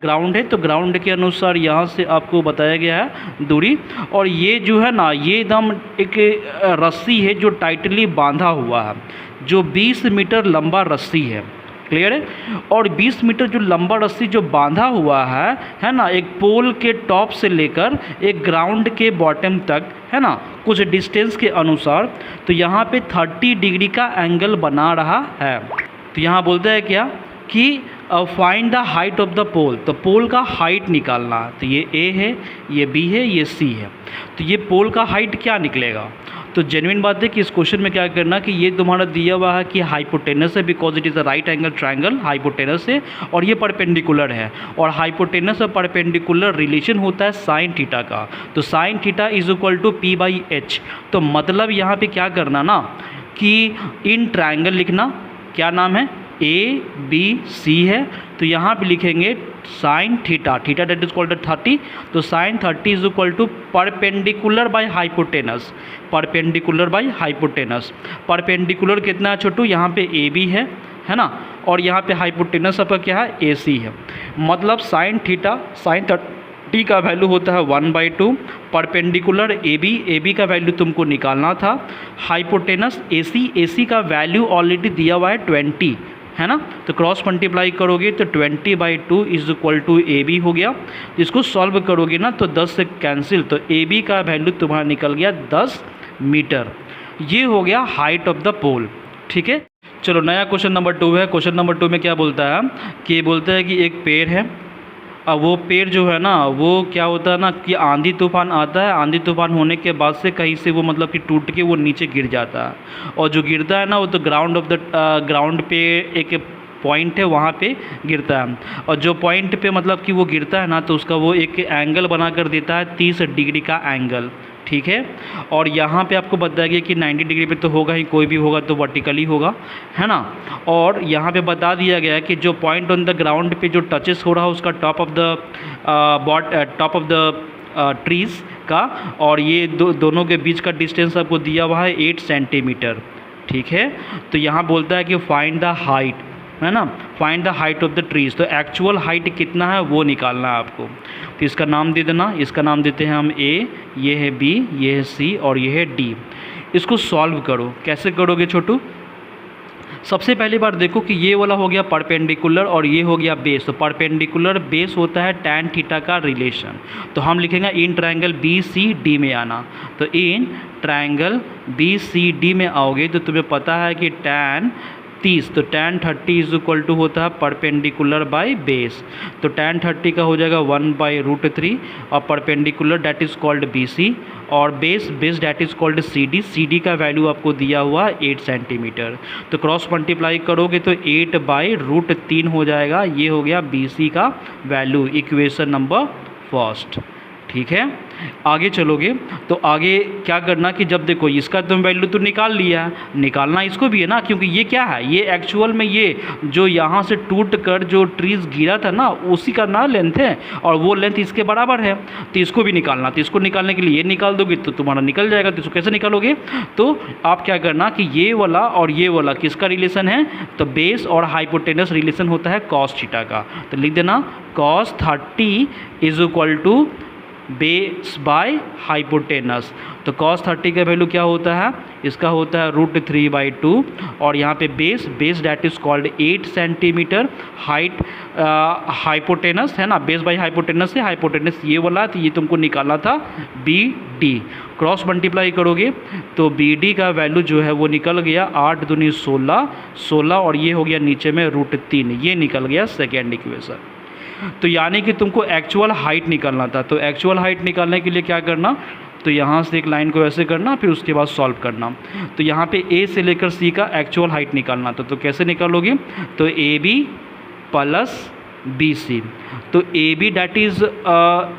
Ground है, तो ground के अनुसार यहाँ से आपको बताया गया है दूरी। और ये जो है ना, ये एकदम एक रस्सी है जो टाइटली बांधा हुआ है, जो 20 मीटर लंबा रस्सी है। क्लियर है। और 20 मीटर जो लंबा रस्सी जो बांधा हुआ है ना, एक पोल के टॉप से लेकर एक ग्राउंड के बॉटम तक, है ना, कुछ डिस्टेंस के अनुसार, तो यहाँ पे 30 डिग्री का एंगल बना रहा है। तो यहाँ बोलता है क्या कि find the height of the pole, तो पोल का हाइट निकालना। तो ये ए है, ये बी है, ये सी है, तो ये पोल का हाइट क्या निकलेगा। तो जेन्युइन बात है कि इस क्वेश्चन में क्या करना कि ये तुम्हारा दिया हुआ है कि हाइपोटेनस है, because it is a right angle triangle, hypotenuse है, और ये परपेंडिकुलर है, और हाइपोटेनस और परपेंडिकुलर रिलेशन होता है साइन थीटा का। तो sine theta is equal to P by H. तो मतलब यहाँ पे क्या करना ना कि इन ट्रायंगल लिखना, क्या नाम है, ए बी सी है, तो यहाँ पे लिखेंगे sine theta, theta that is called 30, तो sine 30 is equal to perpendicular by hypotenuse, perpendicular by hypotenuse. Perpendicular कितना है छोटू, यहाँ पे ए बी है ना, और यहाँ पे हाइपोटेनस आपका क्या है, ए सी है। मतलब साइन थीटा, साइन 30 का वैल्यू होता है 1/2, परपेंडिकुलर ए बी का वैल्यू तुमको निकालना था, हाइपोटेनस ए सी का वैल्यू ऑलरेडी दिया हुआ है 20, है ना, तो क्रॉस मल्टीप्लाई करोगे तो 20/2 is equal to A B हो गया। इसको सॉल्व करोगे ना तो 10 से कैंसिल, तो ए बी का वैल्यू तुम्हारा निकल गया 10 मीटर। ये हो गया हाइट ऑफ द पोल। ठीक है, चलो नया क्वेश्चन नंबर 2 है। क्वेश्चन नंबर 2 में क्या बोलता है कि बोलता है कि एक पेड़ है, अब वो पेड़ जो है ना, वो क्या होता है ना कि आंधी तूफान आता है, आंधी तूफान होने के बाद से कहीं से वो मतलब कि टूट के वो नीचे गिर जाता है, और जो गिरता है ना वो तो ग्राउंड पे एक पॉइंट है, वहाँ पे गिरता है, और जो पॉइंट पे मतलब कि वो गिरता है ना, तो उसका वो एक एंगल बना कर देता है 30 डिग्री का एंगल। ठीक है, और यहाँ पे आपको बताया गया कि 90 डिग्री पे तो होगा ही, कोई भी होगा तो वर्टिकली होगा, है ना। और यहाँ पे बता दिया गया है कि जो पॉइंट ऑन द ग्राउंड पे जो टचेस हो रहा है उसका टॉप ऑफ द ट्रीज़ का, और ये दोनों के बीच का डिस्टेंस आपको दिया हुआ है 8 सेंटीमीटर। ठीक है, तो यहाँ बोलता है कि फाइंड द हाइट, है ना, find the height of the trees, तो एक्चुअल हाइट कितना है वो निकालना है आपको। तो इसका नाम दे देना, इसका नाम देते हैं हम ए, ये है बी, ये है सी, और ये है डी। इसको सॉल्व करो। कैसे करोगे छोटू, सबसे पहली बार देखो कि ये वाला हो गया परपेंडिकुलर और ये हो गया बेस, तो परपेंडिकुलर बेस होता है टैन थीटा का रिलेशन, तो हम लिखेंगे in triangle B C D में आना। तो in triangle B C D में आओगे तो तुम्हें पता है कि टैन 30, तो tan 30 इज इक्वल टू होता है परपेंडिकुलर बाय बेस, तो tan 30 का हो जाएगा 1/√3, और perpendicular that is called BC, और base that is called CD का वैल्यू आपको दिया हुआ 8 सेंटीमीटर। तो क्रॉस मल्टीप्लाई करोगे तो 8/√3 हो जाएगा, ये हो गया BC का वैल्यू, इक्वेशन नंबर फर्स्ट। ठीक है, आगे चलोगे तो आगे क्या करना कि जब देखो इसका तुम वैल्यू तो निकाल लिया है, निकालना इसको भी है ना, क्योंकि ये क्या है, ये एक्चुअल में ये जो यहाँ से टूट कर जो ट्रीज़ गिरा था ना उसी का ना लेंथ है, और वो लेंथ इसके बराबर है, तो इसको भी निकालना। तो इसको निकालने के लिए ये निकाल दोगे तो तुम्हारा निकल जाएगा। तो इसको कैसे निकालोगे, तो आप क्या करना कि ये वाला और ये वाला किसका रिलेशन है, तो बेस और हाइपोटेनस रिलेशन होता है कॉस थीटा का। तो लिख देना cos 30 is equal to base by hypotenuse. तो cos 30 का वैल्यू क्या होता है, इसका होता है √3/2, और यहाँ पे base that is called 8 centimetre, height hypotenuse है ना, बेस बाय हाइपोटेनस है, हाइपोटेनस ये वाला, तो ये तुमको निकालना था BD। क्रॉस मल्टीप्लाई करोगे तो BD का वैल्यू जो है वो निकल गया 8 दूनी 16, और ये हो गया नीचे में √3, ये निकल गया सेकेंड इक्वेशन। तो यानी कि तुमको एक्चुअल हाइट निकालना था। तो एक्चुअल हाइट निकालने के लिए क्या करना, तो यहाँ से एक लाइन को ऐसे करना, फिर उसके बाद सॉल्व करना। तो यहाँ पे A से लेकर C का एक्चुअल हाइट निकालना था। तो कैसे निकालोगे, तो AB प्लस BC, तो AB that is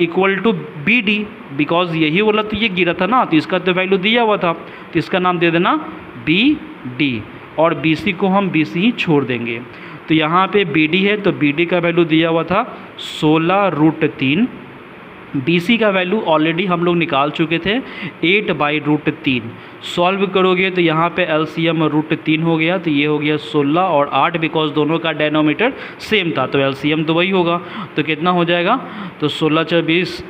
equal to BD, because यही वाला तो ये गिरा था ना, तो इसका तो वैल्यू दिया हुआ था, तो इसका नाम दे देना BD, और BC को हम BC ही छोड़ देंगे। तो यहाँ पे BD है, तो BD का वैल्यू दिया हुआ था 16√3, BC का वैल्यू ऑलरेडी हम लोग निकाल चुके थे 8/√3। सॉल्व करोगे तो यहाँ पे LCM √3 हो गया, तो ये हो गया 16 और 8, बिकॉज दोनों का डेनोमीटर सेम था तो LCM तो वही होगा। तो कितना हो जाएगा, तो 16 4 20,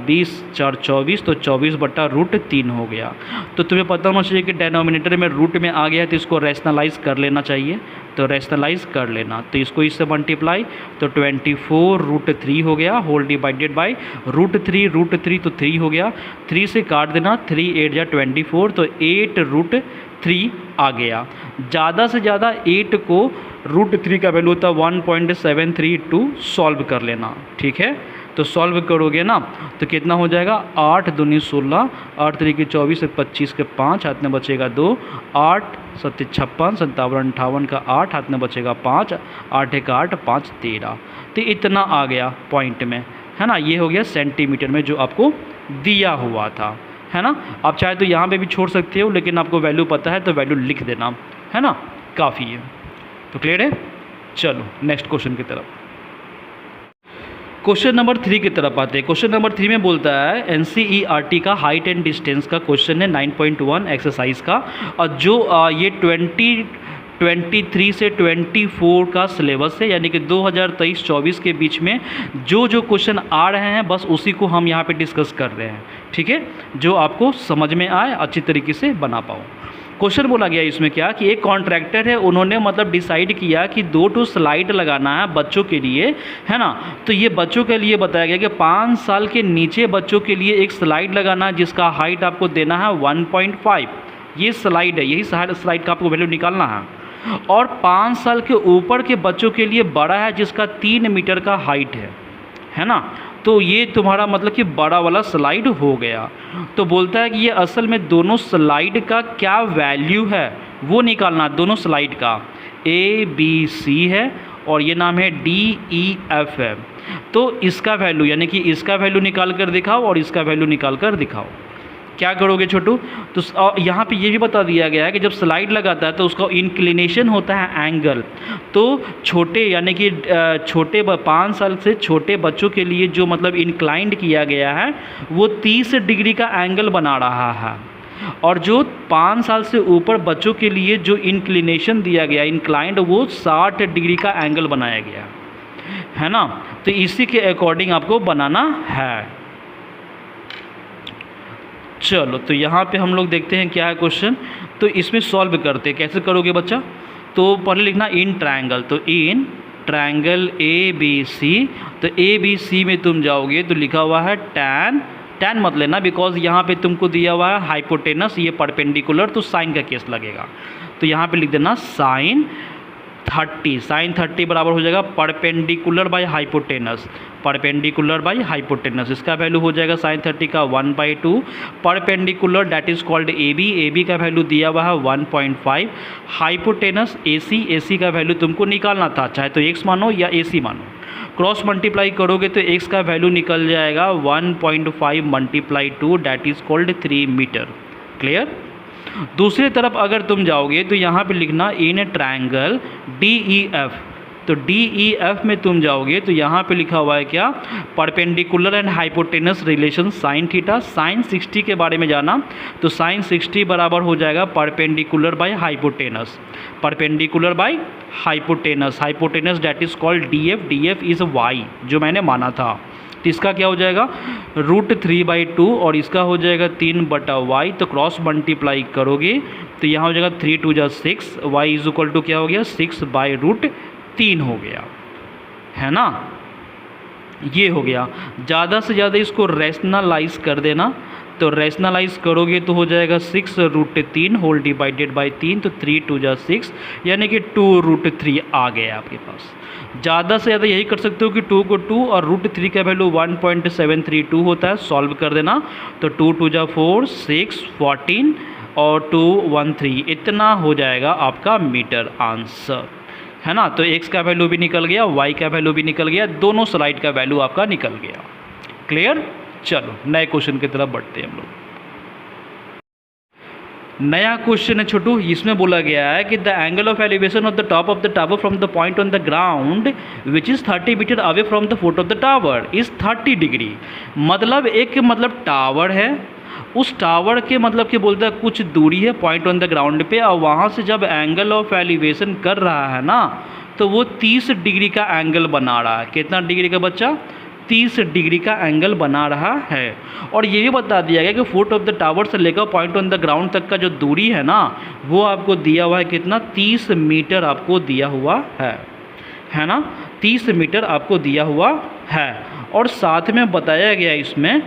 20 4 24, तो 24/√3 हो गया। तो तुम्हें पता होना चाहिए कि डेनोमिनेटर में रूट में आ गया तो इसको रैशनलाइज कर लेना चाहिए, तो रैशनलाइज कर लेना। तो इसको इससे मल्टीप्लाई, तो 24√3 हो गया, होल डिवाइडेड बाई √3 तो 3 हो गया, 3 से काट देना, 3 8 जा 24, तो 8√3 आ गया। ज़्यादा से ज़्यादा 8 को √3 का वैल्यू होता है 1.732, सॉल्व कर लेना, ठीक है। तो सॉल्व करोगे ना तो कितना हो जाएगा, 8 दूनी 16, 8 3 की 24, 25 के 5, हाथ में बचेगा 2, 8 7 56, 57 58 का 8, हाथ में बचेगा 5, 8 1 8, 5 13। तो इतना आ गया पॉइंट में, है ना। ये हो गया सेंटीमीटर में जो आपको दिया हुआ था, है ना। आप चाहे तो यहाँ पे भी छोड़ सकते हो, लेकिन आपको वैल्यू पता है तो वैल्यू लिख देना, है ना, काफ़ी है। तो क्लियर है। चलो नेक्स्ट क्वेश्चन की तरफ, क्वेश्चन नंबर 3 की तरफ आते हैं। क्वेश्चन नंबर 3 में बोलता है NCERT का हाइट एंड डिस्टेंस का क्वेश्चन है 9.1 एक्सरसाइज का, और जो ये 2023 से 24 का सिलेबस है, यानी कि 2023-24 के बीच में जो जो क्वेश्चन आ रहे हैं बस उसी को हम यहाँ पे डिस्कस कर रहे हैं, ठीक है, जो आपको समझ में आए, अच्छी तरीके से बना पाओ। क्वेश्चन बोला गया इसमें क्या कि एक कॉन्ट्रैक्टर है, उन्होंने मतलब डिसाइड किया कि 2 स्लाइड लगाना है बच्चों के लिए, है ना। तो ये बच्चों के लिए बताया गया कि 5 साल के नीचे बच्चों के लिए एक स्लाइड लगाना है जिसका हाइट आपको देना है 1.5। ये स्लाइड है, यही स्लाइड का आपको वैल्यू निकालना है। और 5 साल के ऊपर के बच्चों के लिए बड़ा है जिसका 3 मीटर का हाइट है ना। तो ये तुम्हारा मतलब कि बड़ा वाला स्लाइड हो गया। तो बोलता है कि ये असल में दोनों स्लाइड का क्या वैल्यू है वो निकालना, दोनों स्लाइड का ABC है और ये नाम है DEF है। तो इसका वैल्यू यानी कि इसका वैल्यू निकाल कर दिखाओ और इसका वैल्यू निकाल कर दिखाओ। क्या करोगे छोटू, तो यहाँ पे ये भी बता दिया गया है कि जब स्लाइड लगाता है तो उसका इंक्लिनेशन होता है एंगल। तो छोटे यानी कि छोटे 5 साल से छोटे बच्चों के लिए जो मतलब इंक्लाइंड किया गया है वो 30 डिग्री का एंगल बना रहा है, और जो 5 साल से ऊपर बच्चों के लिए जो इंक्लिनेशन दिया गया इंक्लाइंड वो 60 डिग्री का एंगल बनाया गया है ना। तो इसी के अकॉर्डिंग आपको बनाना है। चलो तो यहाँ पे हम लोग देखते हैं क्या है क्वेश्चन, तो इसमें सॉल्व करते हैं। कैसे करोगे बच्चा, तो पहले लिखना इन ट्रायंगल, तो इन ट्रायंगल ABC, तो ABC में तुम जाओगे तो लिखा हुआ है टैन मत लेना बिकॉज यहाँ पे तुमको दिया हुआ है हाइपोटेनस, ये परपेंडिकुलर, तो साइन का केस लगेगा। तो यहाँ पे लिख देना साइन 30 बराबर हो जाएगा perpendicular by hypotenuse, perpendicular by hypotenuse. इसका वैल्यू हो जाएगा साइन 30 का 1/2, perpendicular that is called AB का वैल्यू दिया हुआ है 1.5, हाइपोटेनस AC का वैल्यू तुमको निकालना था, चाहे तो x मानो या AC मानो। क्रॉस मल्टीप्लाई करोगे तो x का वैल्यू निकल जाएगा 1.5 × 2 that is called 3 metre. Clear. दूसरी तरफ अगर तुम जाओगे तो यहाँ पे लिखना इन ट्रायंगल DEF, तो DEF में तुम जाओगे तो यहाँ पे लिखा हुआ है क्या, perpendicular and hypotenuse relation sine theta. Sine 60 के बारे में जाना, तो साइन 60 बराबर हो जाएगा perpendicular by hypotenuse, perpendicular by hypotenuse, hypotenuse that is called DF is y जो मैंने माना था। तो इसका क्या हो जाएगा √3/2 और इसका हो जाएगा 3/y। तो क्रॉस मल्टीप्लाई करोगे तो यहाँ हो जाएगा 3 2 जा 6, y इज इक्वल टू क्या हो गया 6/√3 हो गया, है ना। ये हो गया। ज़्यादा से ज़्यादा इसको रैशनलाइज कर देना, तो रैशनलाइज करोगे तो हो जाएगा 6√3 होल डिवाइडेड बाई 3, तो 3 2 जा 6 यानी कि 2√3 आ गया आपके पास। ज़्यादा से ज़्यादा यही कर सकते हो कि 2 को 2 और √3 का वैल्यू 1.732 होता है, सॉल्व कर देना। तो 2 2 जा 4, 6 14 और 2 1 3, इतना हो जाएगा आपका मीटर आंसर, है ना। तो x का वैल्यू भी निकल गया, y का वैल्यू भी निकल गया, दोनों स्लाइड का वैल्यू आपका निकल गया। क्लियर। चलो नए क्वेश्चन की तरफ बढ़ते हैं हम लोग। नया क्वेश्चन है छोटू, इसमें बोला गया है कि the angle of elevation of the top of the tower from the point on the ground which is 30 metre away from the foot of the tower is 30 degree. मतलब एक टावर है, उस टावर के कि बोलता है कुछ दूरी है पॉइंट ऑन द ग्राउंड पे, और वहाँ से जब एंगल ऑफ एलिवेशन कर रहा है ना तो वो 30 डिग्री का एंगल बना रहा है। कितना डिग्री का बच्चा? 30 डिग्री का एंगल बना रहा है। और ये भी बता दिया गया कि फुट ऑफ द टावर से लेकर पॉइंट ऑन द ग्राउंड तक का जो दूरी है ना वो आपको दिया हुआ है कितना? 30 मीटर आपको दिया हुआ है ना, 30 मीटर आपको दिया हुआ है। और साथ में बताया गया, इसमें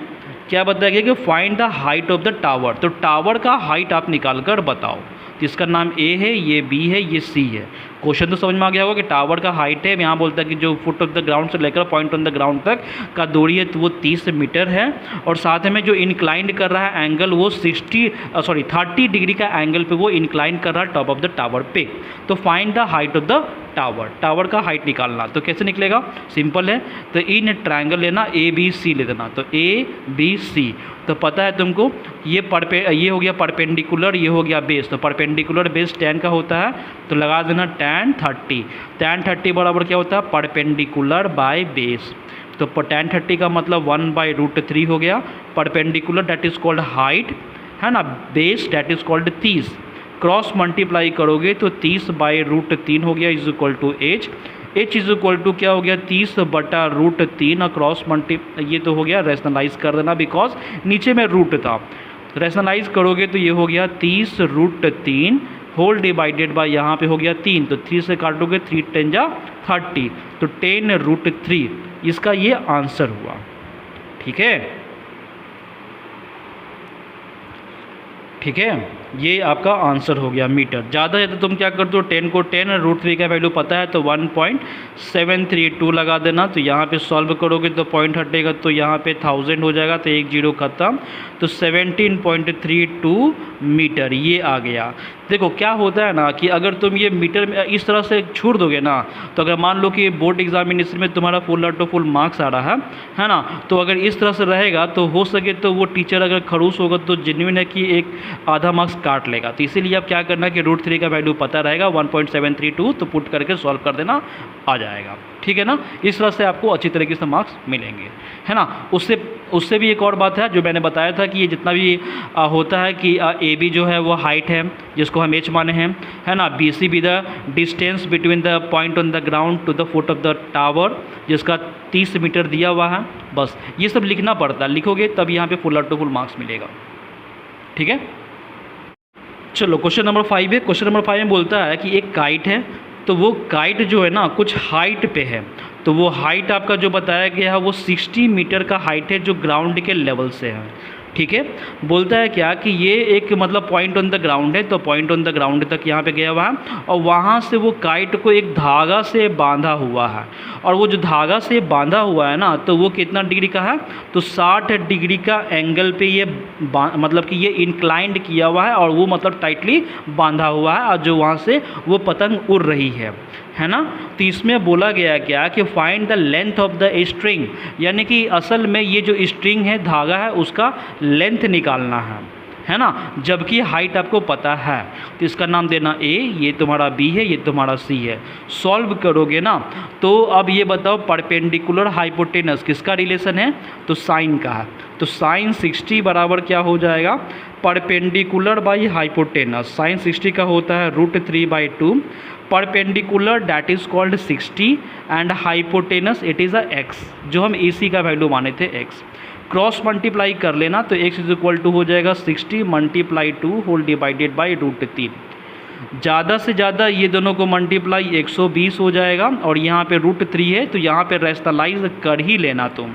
क्या बताया गया कि find the height of the tower. तो टावर का हाइट आप निकाल कर बताओ। तो इसका नाम ए है, ये बी है, ये सी है। क्वेश्चन तो समझ में आ गया होगा कि टावर का हाइट है, यहाँ बोलता है कि जो फुट ऑफ द ग्राउंड से लेकर पॉइंट ऑन द ग्राउंड तक का दूरी है तो वो 30 मीटर है। और साथ में जो इंक्लाइंड कर रहा है एंगल वो 30 डिग्री का एंगल पे वो इंक्लाइन कर रहा है टॉप ऑफ द टावर पे। तो find the height of the tower, tower का हाइट निकालना। तो कैसे निकलेगा? सिंपल है, तो इन ट्रायंगल लेना, ए बी सी ले देना। तो ए बी सी, तो पता है तुमको ये हो गया परपेंडिकुलर, ये हो गया बेस। तो परपेंडिकुलर बेस tan का होता है, तो लगा देना tan 30। tan 30 बराबर क्या होता है? Perpendicular by base. तो tan 30 का मतलब 1/√3 हो गया। Perpendicular that is called height, है ना, base that is called 30। Cross multiply करोगे तो 30/√3 हो गया is equal to H. H is equal to क्या हो गया? 30/√3। और क्रॉस ये तो हो गया, रेशनलाइज कर देना बिकॉज नीचे में रूट था। रेशनलाइज करोगे तो ये हो गया 30√3 होल डिवाइडेड बाय यहाँ पे हो गया 3। तो 3 से काटोगे 3 10 जा 30, तो 10√3 इसका ये आंसर हुआ। ठीक है, ठीक है, ये आपका आंसर हो गया मीटर। ज़्यादा है तो तुम क्या कर दो, 10 को 10√3 का वैल्यू पता है तो 1.732 लगा देना। तो यहाँ पे सॉल्व करोगे तो पॉइंट हटेगा, तो यहाँ पे 1000 हो जाएगा, तो एक जीरो खत्म, तो 17.32 मीटर ये आ गया। देखो क्या होता है ना कि अगर तुम ये मीटर में इस तरह से छोड़ दोगे ना, तो अगर मान लो कि बोर्ड एग्जामिनेशन में तुम्हारा फुल मार्क्स आ रहा है ना, तो अगर इस तरह से रहेगा तो हो सके तो वो टीचर अगर खड़ूस होगा तो जेन्युइन है कि एक आधा मार्क्स काट लेगा। तो इसीलिए आप क्या करना कि √3 का वैल्यू पता रहेगा 1.732, तो पुट करके सॉल्व कर देना, आ जाएगा। ठीक है ना, इस तरह से आपको अच्छी तरीके से मार्क्स मिलेंगे, है ना। उससे भी एक और बात है जो मैंने बताया था कि ये जितना भी होता है कि ए बी जो है वो हाइट है जिसको हम एच माने हैं, है ना। B C B the distance between the point on the ground to the foot of the tower जिसका 30 मीटर दिया हुआ है। बस ये सब लिखना पड़ता है, लिखोगे तब यहाँ पे फुल मार्क्स मिलेगा। ठीक है, चलो क्वेश्चन नंबर 5 है। क्वेश्चन नंबर 5 में बोलता है कि एक काइट है, तो वो काइट जो है ना कुछ हाइट पे है, तो वो हाइट आपका जो बताया गया है वो 60 मीटर का हाइट है जो ग्राउंड के लेवल से है। ठीक है, बोलता है क्या कि ये एक पॉइंट ऑन द ग्राउंड है, तो पॉइंट ऑन द ग्राउंड तक यहाँ पे गया हुआ है और वहाँ से वो काइट को एक धागा से बांधा हुआ है, और वो जो धागा से बांधा हुआ है ना तो वो कितना डिग्री का है, तो 60 डिग्री का एंगल पे ये कि ये इंक्लाइंड किया हुआ है और वो टाइटली बांधा हुआ है, और जो वहाँ से वो पतंग उड़ रही है ना। तो इसमें बोला गया क्या कि find the length of the string, यानी कि असल में ये जो स्ट्रिंग है, धागा है, उसका लेंथ निकालना है ना, जबकि हाइट आपको पता है। तो इसका नाम देना ए, ये तुम्हारा बी है, ये तुम्हारा सी है। सॉल्व करोगे ना तो अब ये बताओ परपेंडिकुलर हाइपोटेनस किसका रिलेशन है, तो साइन का है। तो साइन 60 बराबर क्या हो जाएगा, परपेंडिकुलर बाई हाइपोटेनस। साइन 60 का होता है √3/2। Perpendicular that is called 60 and hypotenuse it is x, जो हम AC का वैल्यू माने थे x। क्रॉस मल्टीप्लाई कर लेना तो x इज इक्वल टू हो जाएगा 60 × 2 होल डिवाइडेड बाई √3। ज़्यादा से ज़्यादा ये दोनों को मल्टीप्लाई 120 हो जाएगा, और यहाँ पे √3 है तो यहाँ पे रैशनलाइज कर ही लेना तुम,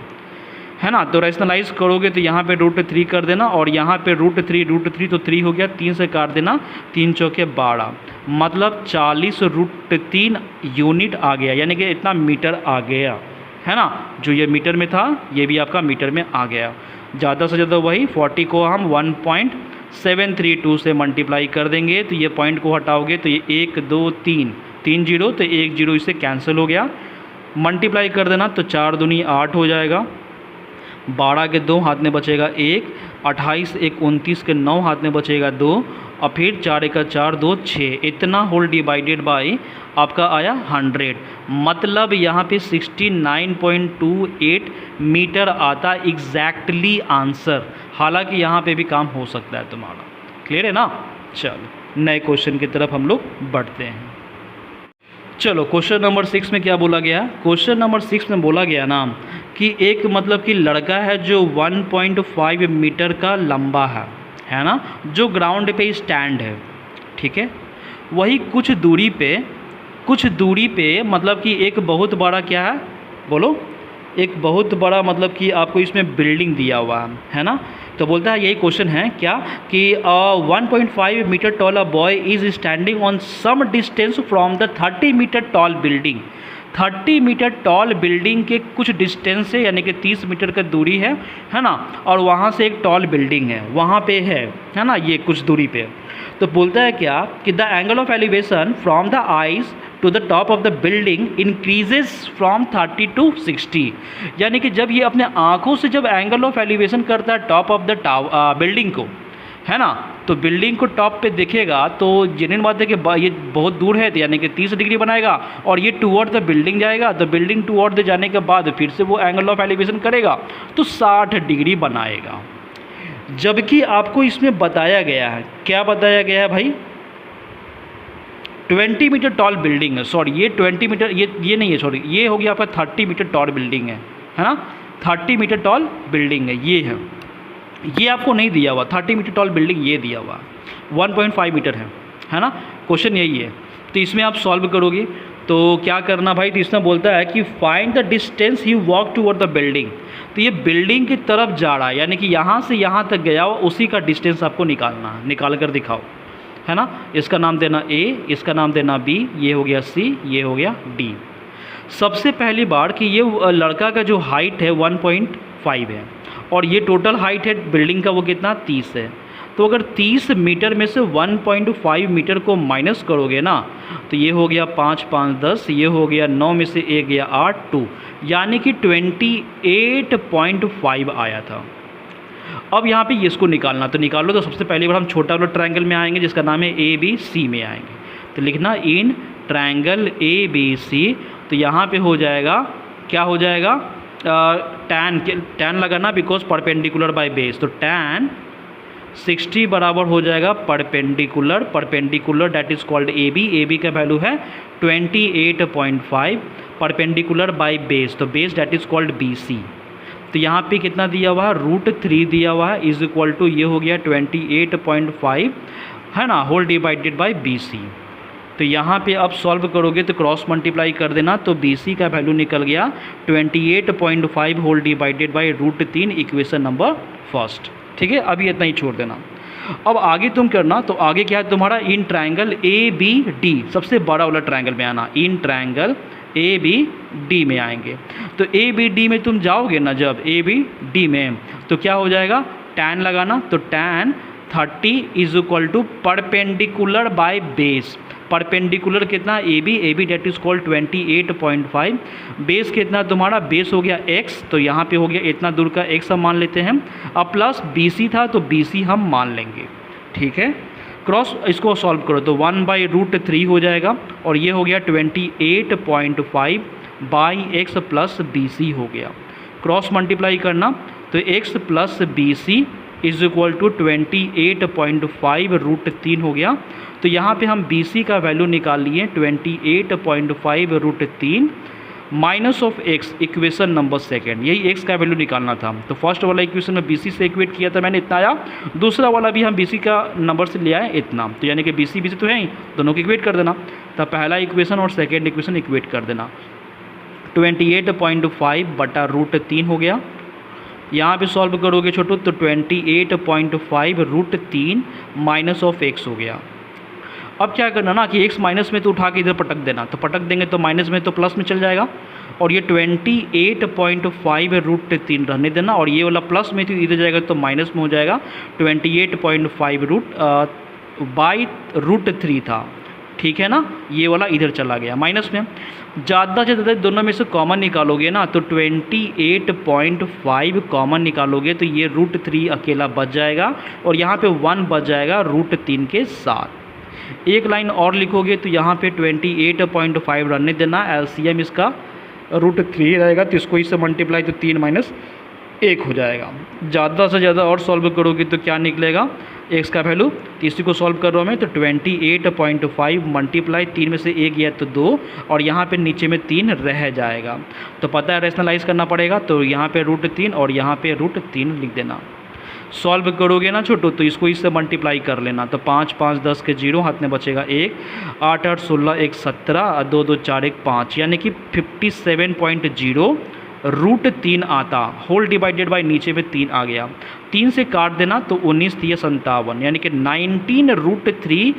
है ना। तो रैशनलाइज करोगे तो यहाँ पे √3 कर देना, और यहाँ पे √3 तो 3 हो गया, 3 से काट देना, 3 चौके 12, मतलब 40√3 यूनिट आ गया, यानी कि इतना मीटर आ गया, है ना। जो ये मीटर में था ये भी आपका मीटर में आ गया। ज़्यादा से ज़्यादा वही 40 को हम 1.732 से मल्टीप्लाई कर देंगे, तो ये पॉइंट को हटाओगे तो ये 1 2 3 जीरो, तो 1 जीरो इससे कैंसिल हो गया। मल्टीप्लाई कर देना तो 4 दूनी 8 हो जाएगा, 12 के 2 हाथ में बचेगा 1, 28 1 29 के 9 हाथ में बचेगा 2, और फिर 4 × 4 2 6, इतना होल डिवाइडेड बाई आपका आया 100, मतलब यहाँ पे 69.28 मीटर आता एग्जैक्टली आंसर। हालांकि यहाँ पे भी काम हो सकता है तुम्हारा। क्लियर है ना? चलो नए क्वेश्चन की तरफ हम लोग बढ़ते हैं। चलो क्वेश्चन नंबर 6 में क्या बोला गया? क्वेश्चन नंबर 6 में बोला गया ना कि एक मतलब कि लड़का है जो 1.5 मीटर का लंबा है ना, जो ग्राउंड पे स्टैंड है, ठीक है। वही कुछ दूरी पे मतलब कि एक बहुत बड़ा क्या है, बोलो, एक बहुत बड़ा मतलब कि आपको इसमें बिल्डिंग दिया हुआ है ना। तो बोलता है, यही क्वेश्चन है क्या कि 1.5 metre tall a boy is standing on some distance from the 30 metre tall building. 30 metre tall building के कुछ डिस्टेंस है, यानी कि 30 मीटर का दूरी है ना, और वहाँ से एक टॉल बिल्डिंग है, वहाँ पे है ना, ये कुछ दूरी पे। तो बोलता है क्या कि the angle of elevation from the eyes to the top of the building increases from 30 to 60, यानी कि जब ये अपने आँखों से जब एंगल ऑफ एलिवेशन करता है टॉप ऑफ द बिल्डिंग को, है ना, तो बिल्डिंग को टॉप पे देखेगा तो जेन्युइन बात है कि ये बहुत दूर है, तो यानी कि 30 डिग्री बनाएगा, और ये टूवर्ड द बिल्डिंग जाएगा, तो बिल्डिंग टूवर्ड द जाने के बाद फिर से वो एंगल ऑफ एलिवेशन करेगा तो 60 डिग्री बनाएगा। जबकि आपको इसमें बताया गया है, क्या बताया गया है भाई? 20 मीटर टॉल बिल्डिंग है, सॉरी ये 20 मीटर, ये नहीं है, सॉरी ये हो गया आपका 30 मीटर टॉल बिल्डिंग है ना, 30 मीटर टॉल बिल्डिंग है, ये है, ये आपको नहीं दिया हुआ 30 मीटर टॉल बिल्डिंग, ये दिया हुआ 1.5 मीटर है ना। क्वेश्चन यही है, तो इसमें आप सॉल्व करोगे तो क्या करना भाई? तो इसमें बोलता है कि find the distance he walk toward the building. तो ये बिल्डिंग की तरफ जा रहा है, यानी कि यहाँ से यहाँ तक गया हो, उसी का डिस्टेंस आपको निकालना है, निकाल कर दिखाओ, है ना। इसका नाम देना A, इसका नाम देना B, ये हो गया C, ये हो गया D। सबसे पहली बार कि ये लड़का का जो हाइट है 1.5 है, और ये टोटल हाइट है बिल्डिंग का वो कितना 30 है। तो अगर 30 मीटर में से 1.5 मीटर को माइनस करोगे ना, तो ये हो गया 5 5 10, ये हो गया 9 में से 1 गया 8 2, यानी कि 28.5 आया था। अब यहाँ पे इसको निकालना, तो निकालो। तो सबसे पहले बार हम छोटा वाला ट्रायंगल में आएंगे जिसका नाम है ABC में आएंगे, तो लिखना इन ट्रायंगल ABC। तो यहाँ पे हो जाएगा, क्या हो जाएगा? टैन लगाना, बिकॉज परपेंडिकुलर बाय बेस, तो टैन 60 बराबर हो जाएगा perpendicular that is called AB का वैल्यू है 28.5, परपेंडिकुलर बाय बेस, तो base that is called BC। तो यहाँ पे कितना दिया हुआ है? √3 दिया हुआ है, इज इक्वल टू ये हो गया 28.5, है ना, होल डिवाइडेड बाय BC। तो यहाँ पे अब सॉल्व करोगे तो क्रॉस मल्टीप्लाई कर देना, तो BC का वैल्यू निकल गया 28.5 whole divided by √3, equation number first. ठीक है, अभी इतना ही छोड़ देना। अब आगे तुम करना, तो आगे क्या है तुम्हारा? इन ट्रायंगल ABD, सबसे बड़ा वाला ट्रायंगल में आना, इन ट्रायंगल ABD में आएंगे। तो ABD में तुम जाओगे ना, जब ABD में, तो क्या हो जाएगा? टैन लगाना, तो tan 30 is equal to perpendicular by base. Perpendicular कितना? AB that is called 28.5। Base कितना तुम्हारा? बेस हो गया x, तो यहाँ पे हो गया इतना दूर का x हम मान लेते हैं, अब प्लस BC था तो BC हम मान लेंगे। ठीक है, क्रॉस इसको सॉल्व करो तो 1/√3 हो जाएगा, और ये हो गया 28.5 बाई x प्लस BC हो गया। क्रॉस मल्टीप्लाई करना, तो x plus BC is equal to 28.5 √3 हो गया। तो यहाँ पे हम BC का वैल्यू निकाल लिए 28.5 √3 minus of x, equation number second, यही x का वैल्यू निकालना था। तो फर्स्ट वाला इक्वेशन में BC से इक्वेट किया था मैंने, इतना आया। दूसरा वाला भी हम BC का नंबर से ले आए इतना, तो यानी कि BC तो है ही, दोनों को इक्वेट कर देना। तो पहला इक्वेशन और सेकेंड इक्वेशन इक्वेट कर देना, 28.5 बटा √3 हो गया। यहाँ पे सॉल्व करोगे छोटू तो 28.5 √3 माइनस ऑफ x हो गया। अब क्या करना ना कि x माइनस में तो उठा के इधर पटक देना, तो पटक देंगे तो माइनस में तो प्लस में चल जाएगा, और ये 28.5 √3 रहने देना, और ये वाला प्लस में तो इधर जाएगा तो माइनस में हो जाएगा। 28.5 बाई √3 था, ठीक है ना, ये वाला इधर चला गया माइनस में। ज़्यादा से ज़्यादा दोनों में से कॉमन निकालोगे ना तो 28.5 कॉमन निकालोगे तो ये √3 अकेला बच जाएगा और यहाँ पे 1 बच जाएगा √3 के साथ। एक लाइन और लिखोगे तो यहाँ पे 28.5 रहने देना, एलसीएम इसका √3 रहेगा तो इसको इससे मल्टीप्लाई तो 3 - 1 हो जाएगा। ज़्यादा से ज़्यादा और सॉल्व करोगे तो क्या निकलेगा, एक्स का वैल्यू, तो इसी को सॉल्व कर रहा हूँ मैं, तो 28.5 मल्टीप्लाई 3 में से 1 गया तो 2 और यहाँ पे नीचे में 3 रह जाएगा। तो पता है रेशनलाइज करना पड़ेगा, तो यहाँ पे √3 और यहाँ पे √3 लिख देना। सॉल्व करोगे ना छोटू तो इसको इससे मल्टीप्लाई कर लेना, तो 5 5 10 के 0 हाथ में बचेगा 1, 8 8 16 1 17, 2 2 4 1 5, यानी कि 57.0 √3 आता, होल डिवाइडेड बाय नीचे में 3 आ गया, 3 से काट देना तो 19 3 57, यानी कि 19 √3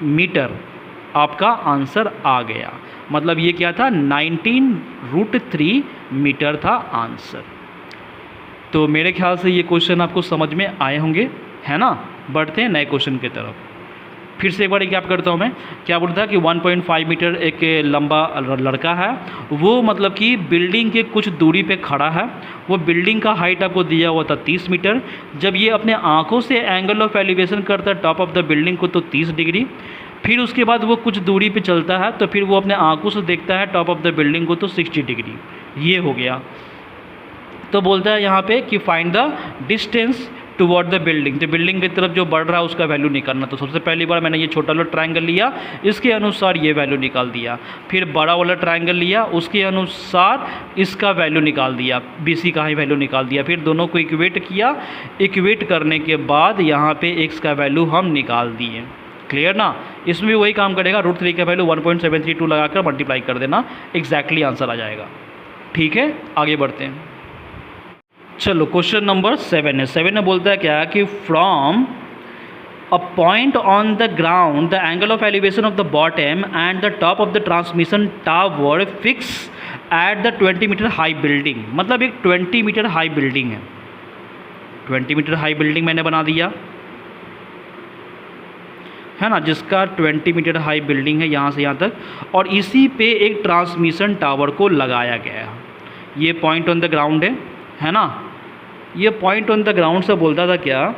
मीटर आपका आंसर आ गया। मतलब ये क्या था, 19 √3 मीटर था आंसर। तो मेरे ख्याल से ये क्वेश्चन आपको समझ में आए होंगे, है ना। बढ़ते हैं नए क्वेश्चन की तरफ। फिर से एक बार क्या करता हूँ मैं, क्या बोलता है कि 1.5 मीटर एक लंबा लड़का है, वो मतलब कि बिल्डिंग के कुछ दूरी पे खड़ा है, वो बिल्डिंग का हाइट आपको दिया हुआ था 30 मीटर। जब ये अपने आँखों से एंगल ऑफ एलिवेशन करता है टॉप ऑफ द बिल्डिंग को तो 30 डिग्री, फिर उसके बाद वो कुछ दूरी पे चलता है तो फिर वो अपने आँखों से देखता है टॉप ऑफ द बिल्डिंग को तो 60 डिग्री, ये हो गया। तो बोलता है यहाँ पे कि find the distance toward the building, तो बिल्डिंग की तरफ जो बढ़ रहा है उसका वैल्यू निकालना। तो सबसे पहली बार मैंने ये छोटा वाला ट्रायंगल लिया, इसके अनुसार ये वैल्यू निकाल दिया, फिर बड़ा वाला ट्रायंगल लिया, उसके अनुसार इसका वैल्यू निकाल दिया, BC का ही वैल्यू निकाल दिया, फिर दोनों को इक्वेट किया, इक्वेट करने के बाद यहाँ पे x का वैल्यू हम निकाल दिए। क्लियर ना, इसमें भी वही काम करेगा, √3 का वैल्यू 1.732 लगाकर मल्टीप्लाई कर देना, एग्जैक्टली आंसर आ जाएगा। ठीक है, आगे बढ़ते हैं। चलो क्वेश्चन नंबर 7 है। 7 में बोलता है क्या कि from a point on the ground the angle of elevation of the bottom and the top of the transmission tower fix at the 20 metre high building. मतलब एक 20 मीटर हाई बिल्डिंग है, 20 metre high building मैंने बना दिया है ना, जिसका 20 metre high building है यहाँ से यहाँ तक, और इसी पे एक ट्रांसमिशन टावर को लगाया गया है। ये पॉइंट ऑन द ग्राउंड है ना, ये पॉइंट ऑन द ग्राउंड से बोलता था क्या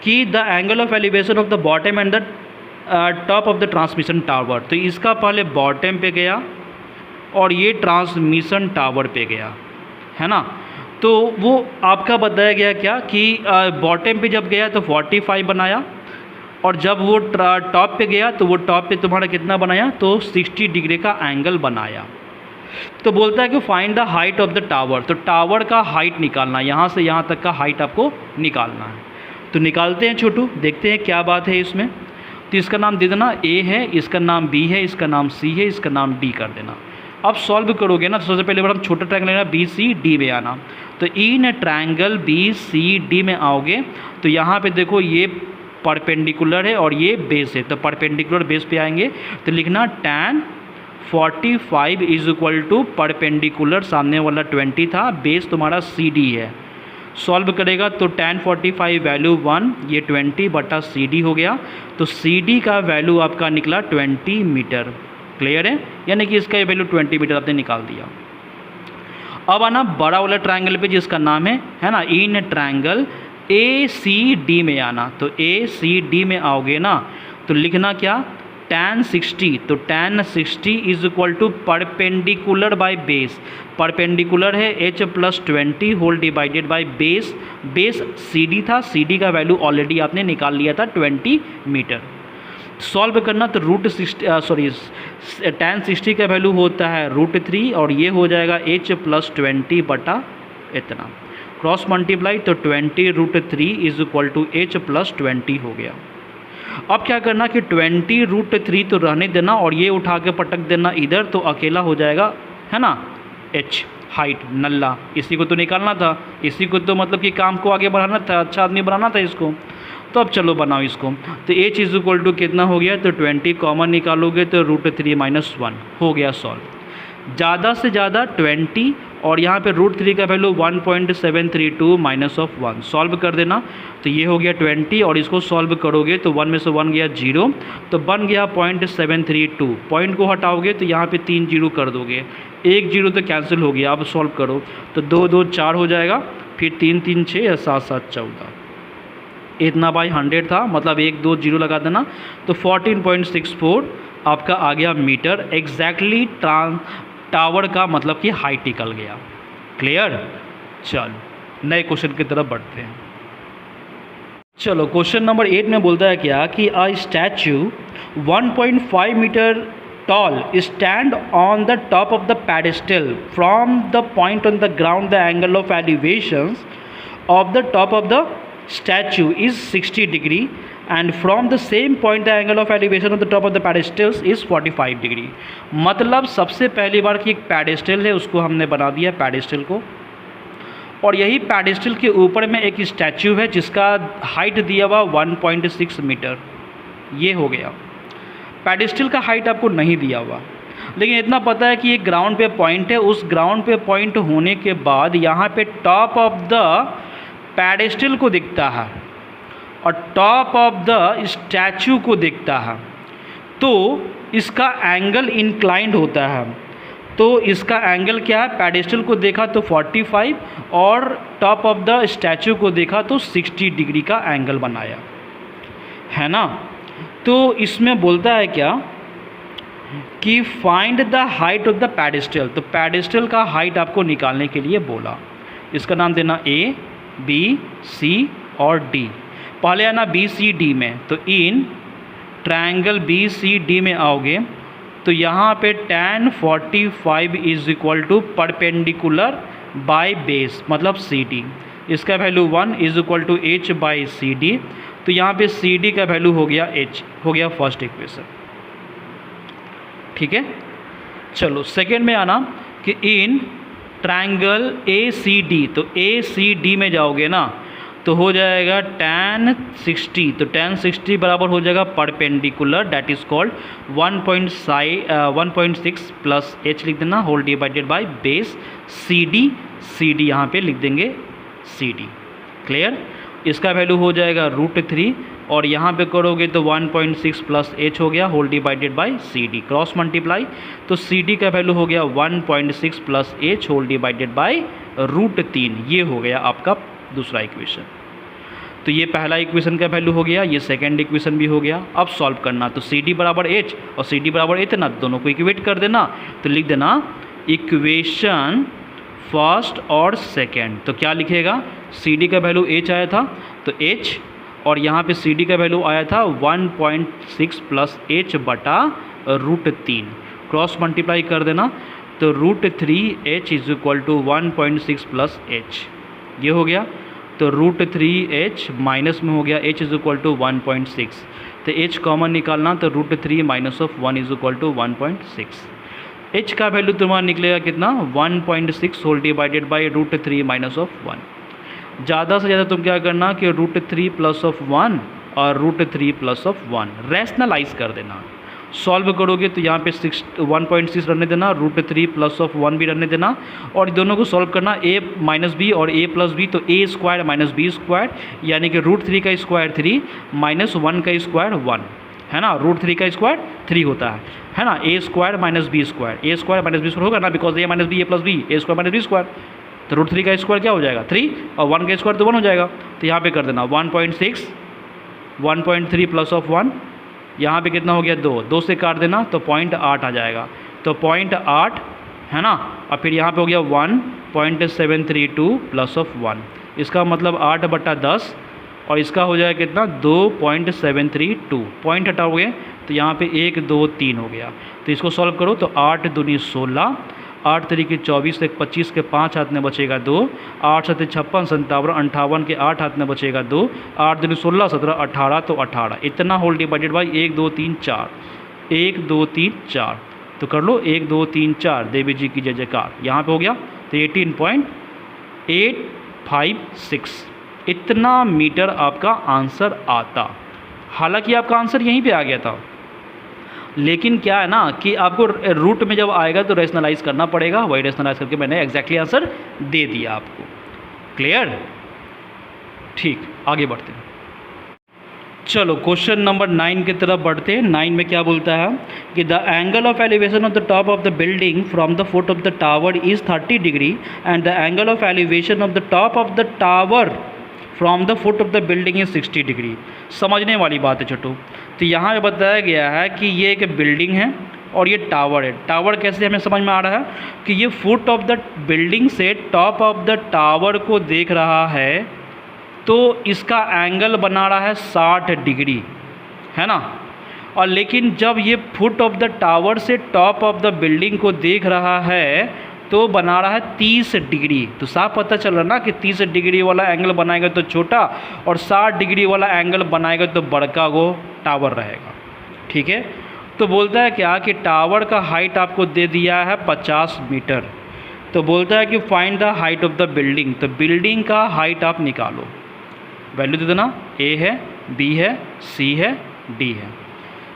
कि the angle of elevation of the bottom and the top of the transmission tower. तो इसका पहले बॉटम पे गया और ये ट्रांसमिशन टावर पे गया, है ना। तो वो आपका बताया गया क्या कि बॉटम पे जब गया तो 45 बनाया, और जब वो टॉप पे गया तो वो टॉप पे तुम्हारा कितना बनाया, तो 60 डिग्री का एंगल बनाया। तो बोलता है कि find the height of the tower, तो टावर का हाइट निकालना, यहाँ से यहाँ तक का हाइट आपको निकालना है। तो निकालते हैं छोटू, देखते हैं क्या बात है इसमें। तो इसका नाम दे देना A है, इसका नाम B है, इसका नाम C है, इसका नाम D कर देना। अब सॉल्व करोगे ना तो सबसे पहले बार हम छोटा ट्रायंगल लेना, BCD में आना। तो इन ट्रायंगल BCD में आओगे तो यहाँ पे देखो ये परपेंडिकुलर है और ये बेस है, तो परपेंडिकुलर बेस पे आएंगे तो लिखना tan 45 is equal to perpendicular, सामने वाला 20 था, बेस तुम्हारा CD है। सॉल्व करेगा तो tan 45 वैल्यू 1, ये 20 बटा CD हो गया, तो CD का वैल्यू आपका निकला 20 मीटर। क्लियर है, यानी कि इसका वैल्यू 20 मीटर आपने निकाल दिया। अब आना बड़ा वाला ट्रायंगल पे जिसका नाम है ना, इन ट्रायंगल ACD में आना। तो ACD में आओगे ना तो लिखना क्या, tan 60, तो tan 60 is equal to perpendicular by base, perpendicular है h + 20 whole divided by base, base CD था, CD का वैल्यू ऑलरेडी आपने निकाल लिया था 20 मीटर। सॉल्व करना तो tan 60 का वैल्यू होता है √3 और ये हो जाएगा h + 20 बटा इतना, क्रॉस मल्टीप्लाई तो 20 √3 इज इक्वल टू h + 20 हो गया। अब क्या करना कि 20 √3 तो रहने देना और ये उठा के पटक देना इधर, तो अकेला हो जाएगा, है ना, h हाइट नल्ला, इसी को तो निकालना था, इसी को तो मतलब कि काम को आगे बढ़ाना था, अच्छा आदमी बनाना था इसको। तो अब चलो बनाओ इसको, तो h इज इक्वल टू कितना हो गया, तो 20 कॉमन निकालोगे तो √3 - 1 हो गया सॉल्व। ज़्यादा से ज़्यादा 20 और यहाँ पे √3 का वैल्यू 1.732 माइनस ऑफ 1, सॉल्व कर देना। तो ये हो गया 20 और इसको सॉल्व करोगे तो 1 में से 1 गया 0, तो बन गया 0.732। पॉइंट को हटाओगे तो यहाँ पे 3 जीरो कर दोगे, 1 जीरो तो कैंसिल हो गया। अब सॉल्व करो तो 2 2 4 हो जाएगा, फिर 3 3 6 या 7 7 14, इतना बाई 100 था, मतलब 1 2 जीरो लगा देना। तो 14.64 आपका आ गया मीटर एग्जैक्टली टावर का, मतलब कि हाइट निकल गया। क्लियर? चलो नए क्वेश्चन की तरफ बढ़ते हैं। चलो क्वेश्चन नंबर 8 में बोलता है क्या कि a statue 1.5 metre tall stand on the top of the pedestal. From the point on the ground, the angle of elevations of the top of the statue is 60 degree, and from the same point the angle of elevation of the top of the pedestals is 45 degree. मतलब सबसे पहली बार कि एक pedestal है उसको हमने बना दिया pedestal को, और यही pedestal के ऊपर में एक स्टैचू है जिसका हाइट दिया हुआ 1.6 मीटर। ये हो गया। पैडिस्टल का हाइट आपको नहीं दिया हुआ, लेकिन इतना पता है कि एक ग्राउंड पे पॉइंट है। उस ग्राउंड पे पॉइंट होने के बाद यहाँ पे टॉप ऑफ द पैडिस्टल को दिखता है और टॉप ऑफ द स्टैचू को दिखता है, तो इसका एंगल इंक्लाइंड होता है। तो इसका एंगल क्या है? पैडिस्टल को देखा तो 45 और टॉप ऑफ द स्टैचू को देखा तो 60 डिग्री का एंगल बनाया है ना। तो इसमें बोलता है क्या कि find the height of the pedestal. तो पैडिस्टल का हाइट आपको निकालने के लिए बोला। इसका नाम देना A, B, C और D। पहले आना BCD में, तो इन ट्रायंगल BCD में आओगे तो यहाँ पे tan 45 is equal to perpendicular by base, मतलब CD। इसका value 1 is equal to H by CD। तो यहाँ पे CD का वैल्यू हो गया H, हो गया फर्स्ट इक्वेशन। ठीक है। चलो सेकेंड में आना कि इन ट्रायंगल ACD, तो ACD में जाओगे ना तो हो जाएगा tan 60। तो tan 60 बराबर हो जाएगा perpendicular, that is called 1.6 plus H लिख देना whole divided by base CD यहाँ पे लिख देंगे CD। क्लियर? इसका वैल्यू हो जाएगा √3 और यहाँ पे करोगे तो 1.6 प्लस H हो गया whole divided by CD, cross multiply. तो CD का वैल्यू हो गया 1.6 plus H whole divided by √3। ये हो गया आपका दूसरा इक्वेशन। तो ये पहला इक्वेशन का वैल्यू हो गया, ये सेकंड इक्वेशन भी हो गया। अब सॉल्व करना, तो CD बराबर H और CD बराबर इतना, दोनों को इक्वेट कर देना। तो लिख देना इक्वेशन फर्स्ट और सेकंड। तो क्या लिखेगा? CD का वैल्यू H आया था तो H, और यहाँ पे CD का वैल्यू आया था 1.6 प्लस H बटा √3, क्रॉस मल्टीप्लाई कर देना। तो √3H is equal to 1.6 plus H, ये हो गया। तो √3H माइनस में हो गया H इज इक्वल टू 1.6, तो H कॉमन निकालना, तो √3 minus of 1 is equal to 1.6। H का वैल्यू तुम्हारा निकलेगा कितना? 1.6 whole divided by √3 minus of 1। ज़्यादा से ज़्यादा तुम क्या करना कि √3 प्लस ऑफ 1 और √3 प्लस ऑफ 1 रैशनलाइज कर देना। सॉल्व करोगे तो यहाँ पे 1.6 रहने देना, √3 प्लस ऑफ 1 भी रहने देना, और दोनों को सॉल्व करना a माइनस बी और a प्लस बी। तो a square minus B square, यानी कि √3 का स्क्वायर 3 माइनस 1 का स्क्वायर 1 है ना। √3 का स्क्वायर 3 होता है ना। a square minus B square, a square minus B square होगा ना, because a minus B A plus B, a square minus B square. तो √3 का स्क्वायर क्या हो जाएगा? 3, और 1 का स्क्वायर तो 1 हो जाएगा। तो यहाँ पे कर देना 1.6, 1.3 प्लस ऑफ 1, यहाँ पे कितना हो गया? 2 से काट देना तो 0.8 आ जाएगा। तो 0.8 है ना, और फिर यहाँ पे हो गया 1.732 प्लस ऑफ 1, इसका मतलब 8 बटा 10, और इसका हो जाएगा कितना? 2.732। पॉइंट हटाओगे तो यहाँ पे 1 2 3 हो गया। तो इसको सॉल्व करो तो 8 दूनी 16, 8 तरीके 24, 25 के 5 हाथ में बचेगा 2, 8 7 56 57 58 के 8 हाथ में बचेगा 2, 8 दूनी 16 17 18, तो 18 इतना होल डिवाइडेड बाई 1 2 3 4, 1 2 3 4। तो कर लो 1 2 3 4, देवी जी की जय जयकार। यहाँ पे हो गया तो 18.856 इतना मीटर आपका आंसर आता। हालांकि आपका आंसर यहीं पे आ गया था, लेकिन क्या है ना कि आपको रूट में जब आएगा तो रेशनलाइज करना पड़ेगा, वही रेशनलाइज करके मैंने एग्जैक्टली आंसर दे दिया आपको। क्लियर? ठीक, आगे बढ़ते हैं। चलो क्वेश्चन नंबर 9 की तरफ बढ़ते हैं। 9 में क्या बोलता है कि the angle of elevation of the top of the building from the foot of the tower is 30 degree and the angle of elevation of the top of the tower from the foot of the building is 60 degree. समझने वाली बात है छोटू। तो यहाँ पे बताया गया है कि ये एक बिल्डिंग है और ये टावर है। टावर कैसे हमें समझ में आ रहा है कि ये फुट ऑफ द बिल्डिंग से टॉप ऑफ द टावर को देख रहा है, तो इसका एंगल बना रहा है 60 डिग्री, है ना। और लेकिन जब ये फुट ऑफ द टावर से टॉप ऑफ द बिल्डिंग को देख रहा है तो बना रहा है 30 डिग्री। तो साफ पता चल रहा ना कि 30 डिग्री वाला एंगल बनाएगा तो छोटा और 60 डिग्री वाला एंगल बनाएगा तो बड़का वो टावर रहेगा। ठीक है, तो बोलता है क्या कि टावर का हाइट आपको दे दिया है 50 मीटर। तो बोलता है कि find the height of the building. तो बिल्डिंग का हाइट आप निकालो, वैल्यू दे देना, ए है, बी है, सी है, डी है।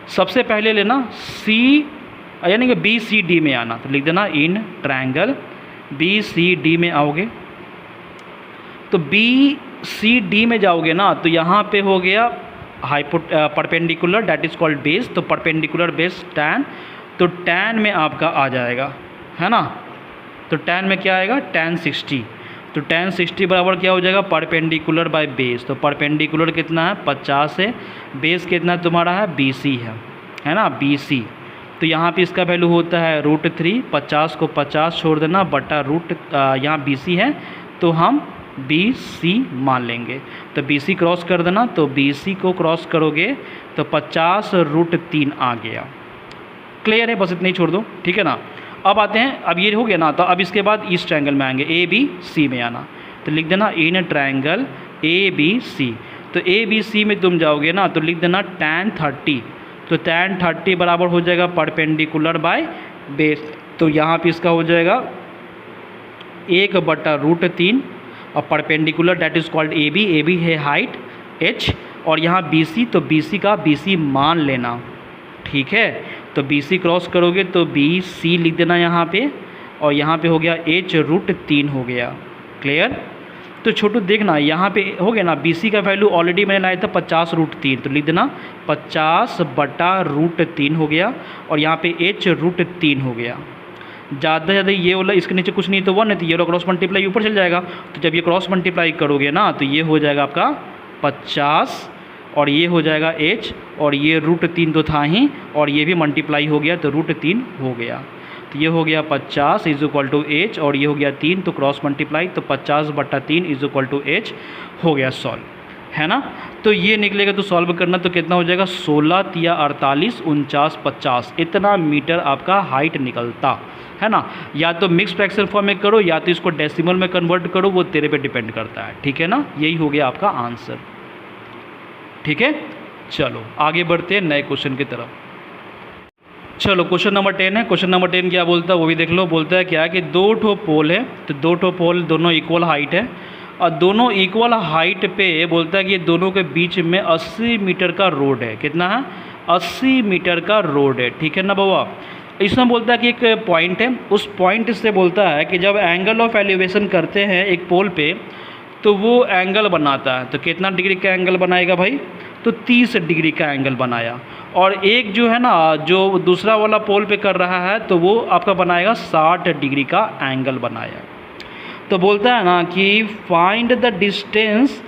सबसे पहले लेना सी यानी कि बी सी डी में आना, तो लिख देना in triangle B C D में आओगे। तो बी सी डी में जाओगे ना तो यहाँ पे हो गया perpendicular, that is called base. तो परपेंडिकुलर बेस टैन, तो टैन में आपका आ जाएगा, है ना। तो टैन में क्या आएगा, टैन 60। तो टैन 60 बराबर क्या हो जाएगा, परपेंडिकुलर बाय बेस। तो परपेंडिकुलर कितना है 50 है, बेस कितना तुम्हारा है BC है ना, BC। तो यहाँ पे इसका वैल्यू होता है √3। 50 को 50 छोड़ देना बटा रूट, यहाँ BC है तो हम BC मान लेंगे। तो BC क्रॉस कर देना, तो BC को क्रॉस करोगे तो 50 √3 आ गया। क्लियर है, बस इतना ही छोड़ दो, ठीक है ना। अब आते हैं, अब ये हो गया ना, तो अब इसके बाद इस ट्रायंगल में आएंगे, ABC में आना। तो लिख देना इन ट्रायंगल ABC। तो ABC में तुम जाओगे ना तो लिख देना tan 30। तो tan 30 बराबर हो जाएगा परपेंडिकुलर बाय बेस। तो यहाँ पे इसका हो जाएगा 1/√3 और perpendicular that is called AB है हाइट H, और यहाँ BC, तो BC का BC मान लेना, ठीक है। तो BC क्रॉस करोगे तो BC लिख देना यहाँ पे, और यहाँ पे हो गया H√3 हो गया। क्लियर? तो छोटू देखना यहाँ पे हो गया ना, BC का वैल्यू ऑलरेडी मैंने लाया था 50√3, तो लिख देना 50/√3 हो गया, और यहाँ पे H√3 हो गया। ज़्यादा से ज़्यादा ये वाला इसके नीचे कुछ नहीं तो 1 है, तो ये क्रॉस मल्टीप्लाई ऊपर चल जाएगा। तो जब ये क्रॉस मल्टीप्लाई करोगे ना तो ये हो जाएगा आपका 50 और ये हो जाएगा H, और ये √3 तो था ही, और ये भी मल्टीप्लाई हो गया तो √3 हो गया। तो ये हो गया 50 = H, और ये हो गया 3, तो क्रॉस मल्टीप्लाई, तो 50/3 = H हो गया सॉल्व, है ना। तो ये निकलेगा तो सॉल्व करना तो कितना हो जाएगा, 16 × 48 49 50 इतना मीटर आपका हाइट निकलता है ना। या तो मिक्स फ्रैक्शन फॉर्म में करो या तो इसको डेसिमल में कन्वर्ट करो, वो तेरे पे डिपेंड करता है, ठीक है ना। यही हो गया आपका आंसर, ठीक है। चलो आगे बढ़ते हैं नए क्वेश्चन की तरफ। चलो क्वेश्चन नंबर 10 है। क्वेश्चन नंबर 10 क्या बोलता है वो भी देख लो। बोलता है क्या कि 2 ठो पोल है, तो 2 ठो पोल दोनों इक्वल हाइट है, और दोनों इक्वल हाइट पे बोलता है कि ये दोनों के बीच में 80 मीटर का रोड है। कितना है, 80 मीटर का रोड है, ठीक है ना बाबा। इसमें बोलता है कि एक पॉइंट है, उस पॉइंट से बोलता है कि जब एंगल ऑफ एलिवेशन करते हैं एक पोल पे तो वो एंगल बनाता है। तो कितना डिग्री का एंगल बनाएगा भाई, तो 30 डिग्री का एंगल बनाया। और एक जो है ना, जो दूसरा वाला पोल पे कर रहा है तो वो आपका बनाएगा 60 डिग्री का एंगल बनाया। तो बोलता है ना कि find the distance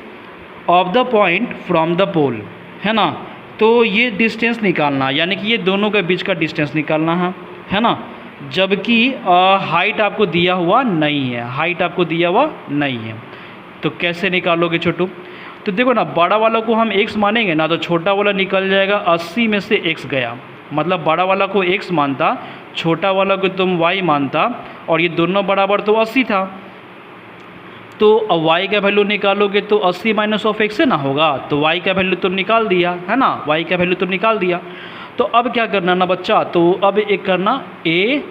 of the point from the pole, है ना। तो ये डिस्टेंस निकालना, यानी कि ये दोनों के बीच का डिस्टेंस निकालना है ना। जबकि हाइट आपको दिया हुआ नहीं है, हाइट आपको दिया हुआ नहीं है। तो कैसे निकालोगे छोटू, तो देखो ना, बड़ा वाला को हम x मानेंगे ना तो छोटा वाला निकल जाएगा 80 में से x गया, मतलब बड़ा वाला को x मानता, छोटा वाला को तुम y मानता, और ये दोनों बराबर तो 80 था। तो अब y का वैल्यू निकालोगे तो 80 - x से ना होगा, तो y का वैल्यू तुम निकाल दिया, है ना, y का वैल्यू तुम निकाल दिया। तो अब क्या करना ना बच्चा, तो अब एक करना A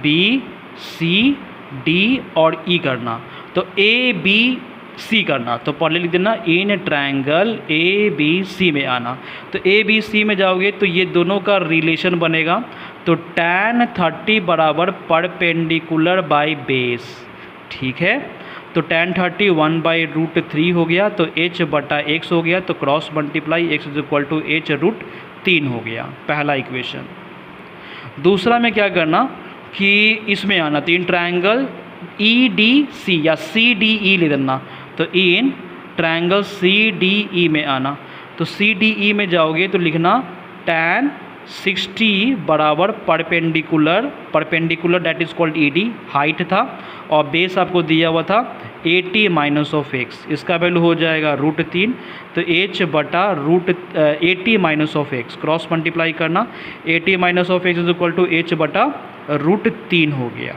B C D और E करना। तो A B सी करना। तो पहले लिख देना in triangle A B C में आना। तो ए बी सी में जाओगे तो ये दोनों का रिलेशन बनेगा। तो tan 30 बराबर परपेंडिकुलर बाय बेस, ठीक है। तो tan 30 1/√3 हो गया, तो h बटा x हो गया, तो cross multiply x is equal to h√3 हो गया, पहला इक्वेशन। दूसरा में क्या करना कि इसमें आना, तीन ट्रायंगल ई डी सी या सी डी ई ले देना। तो in triangle C D E में आना। तो सी डी ई में जाओगे तो लिखना tan 60 बराबर perpendicular that is called E D, height था, और बेस आपको दिया हुआ था 80 माइनस ऑफ एक्स, इसका वैल्यू हो जाएगा √3। तो h बटा 80 minus of x, cross multiply करना, 80 minus of x is equal to h बटा √3 हो गया।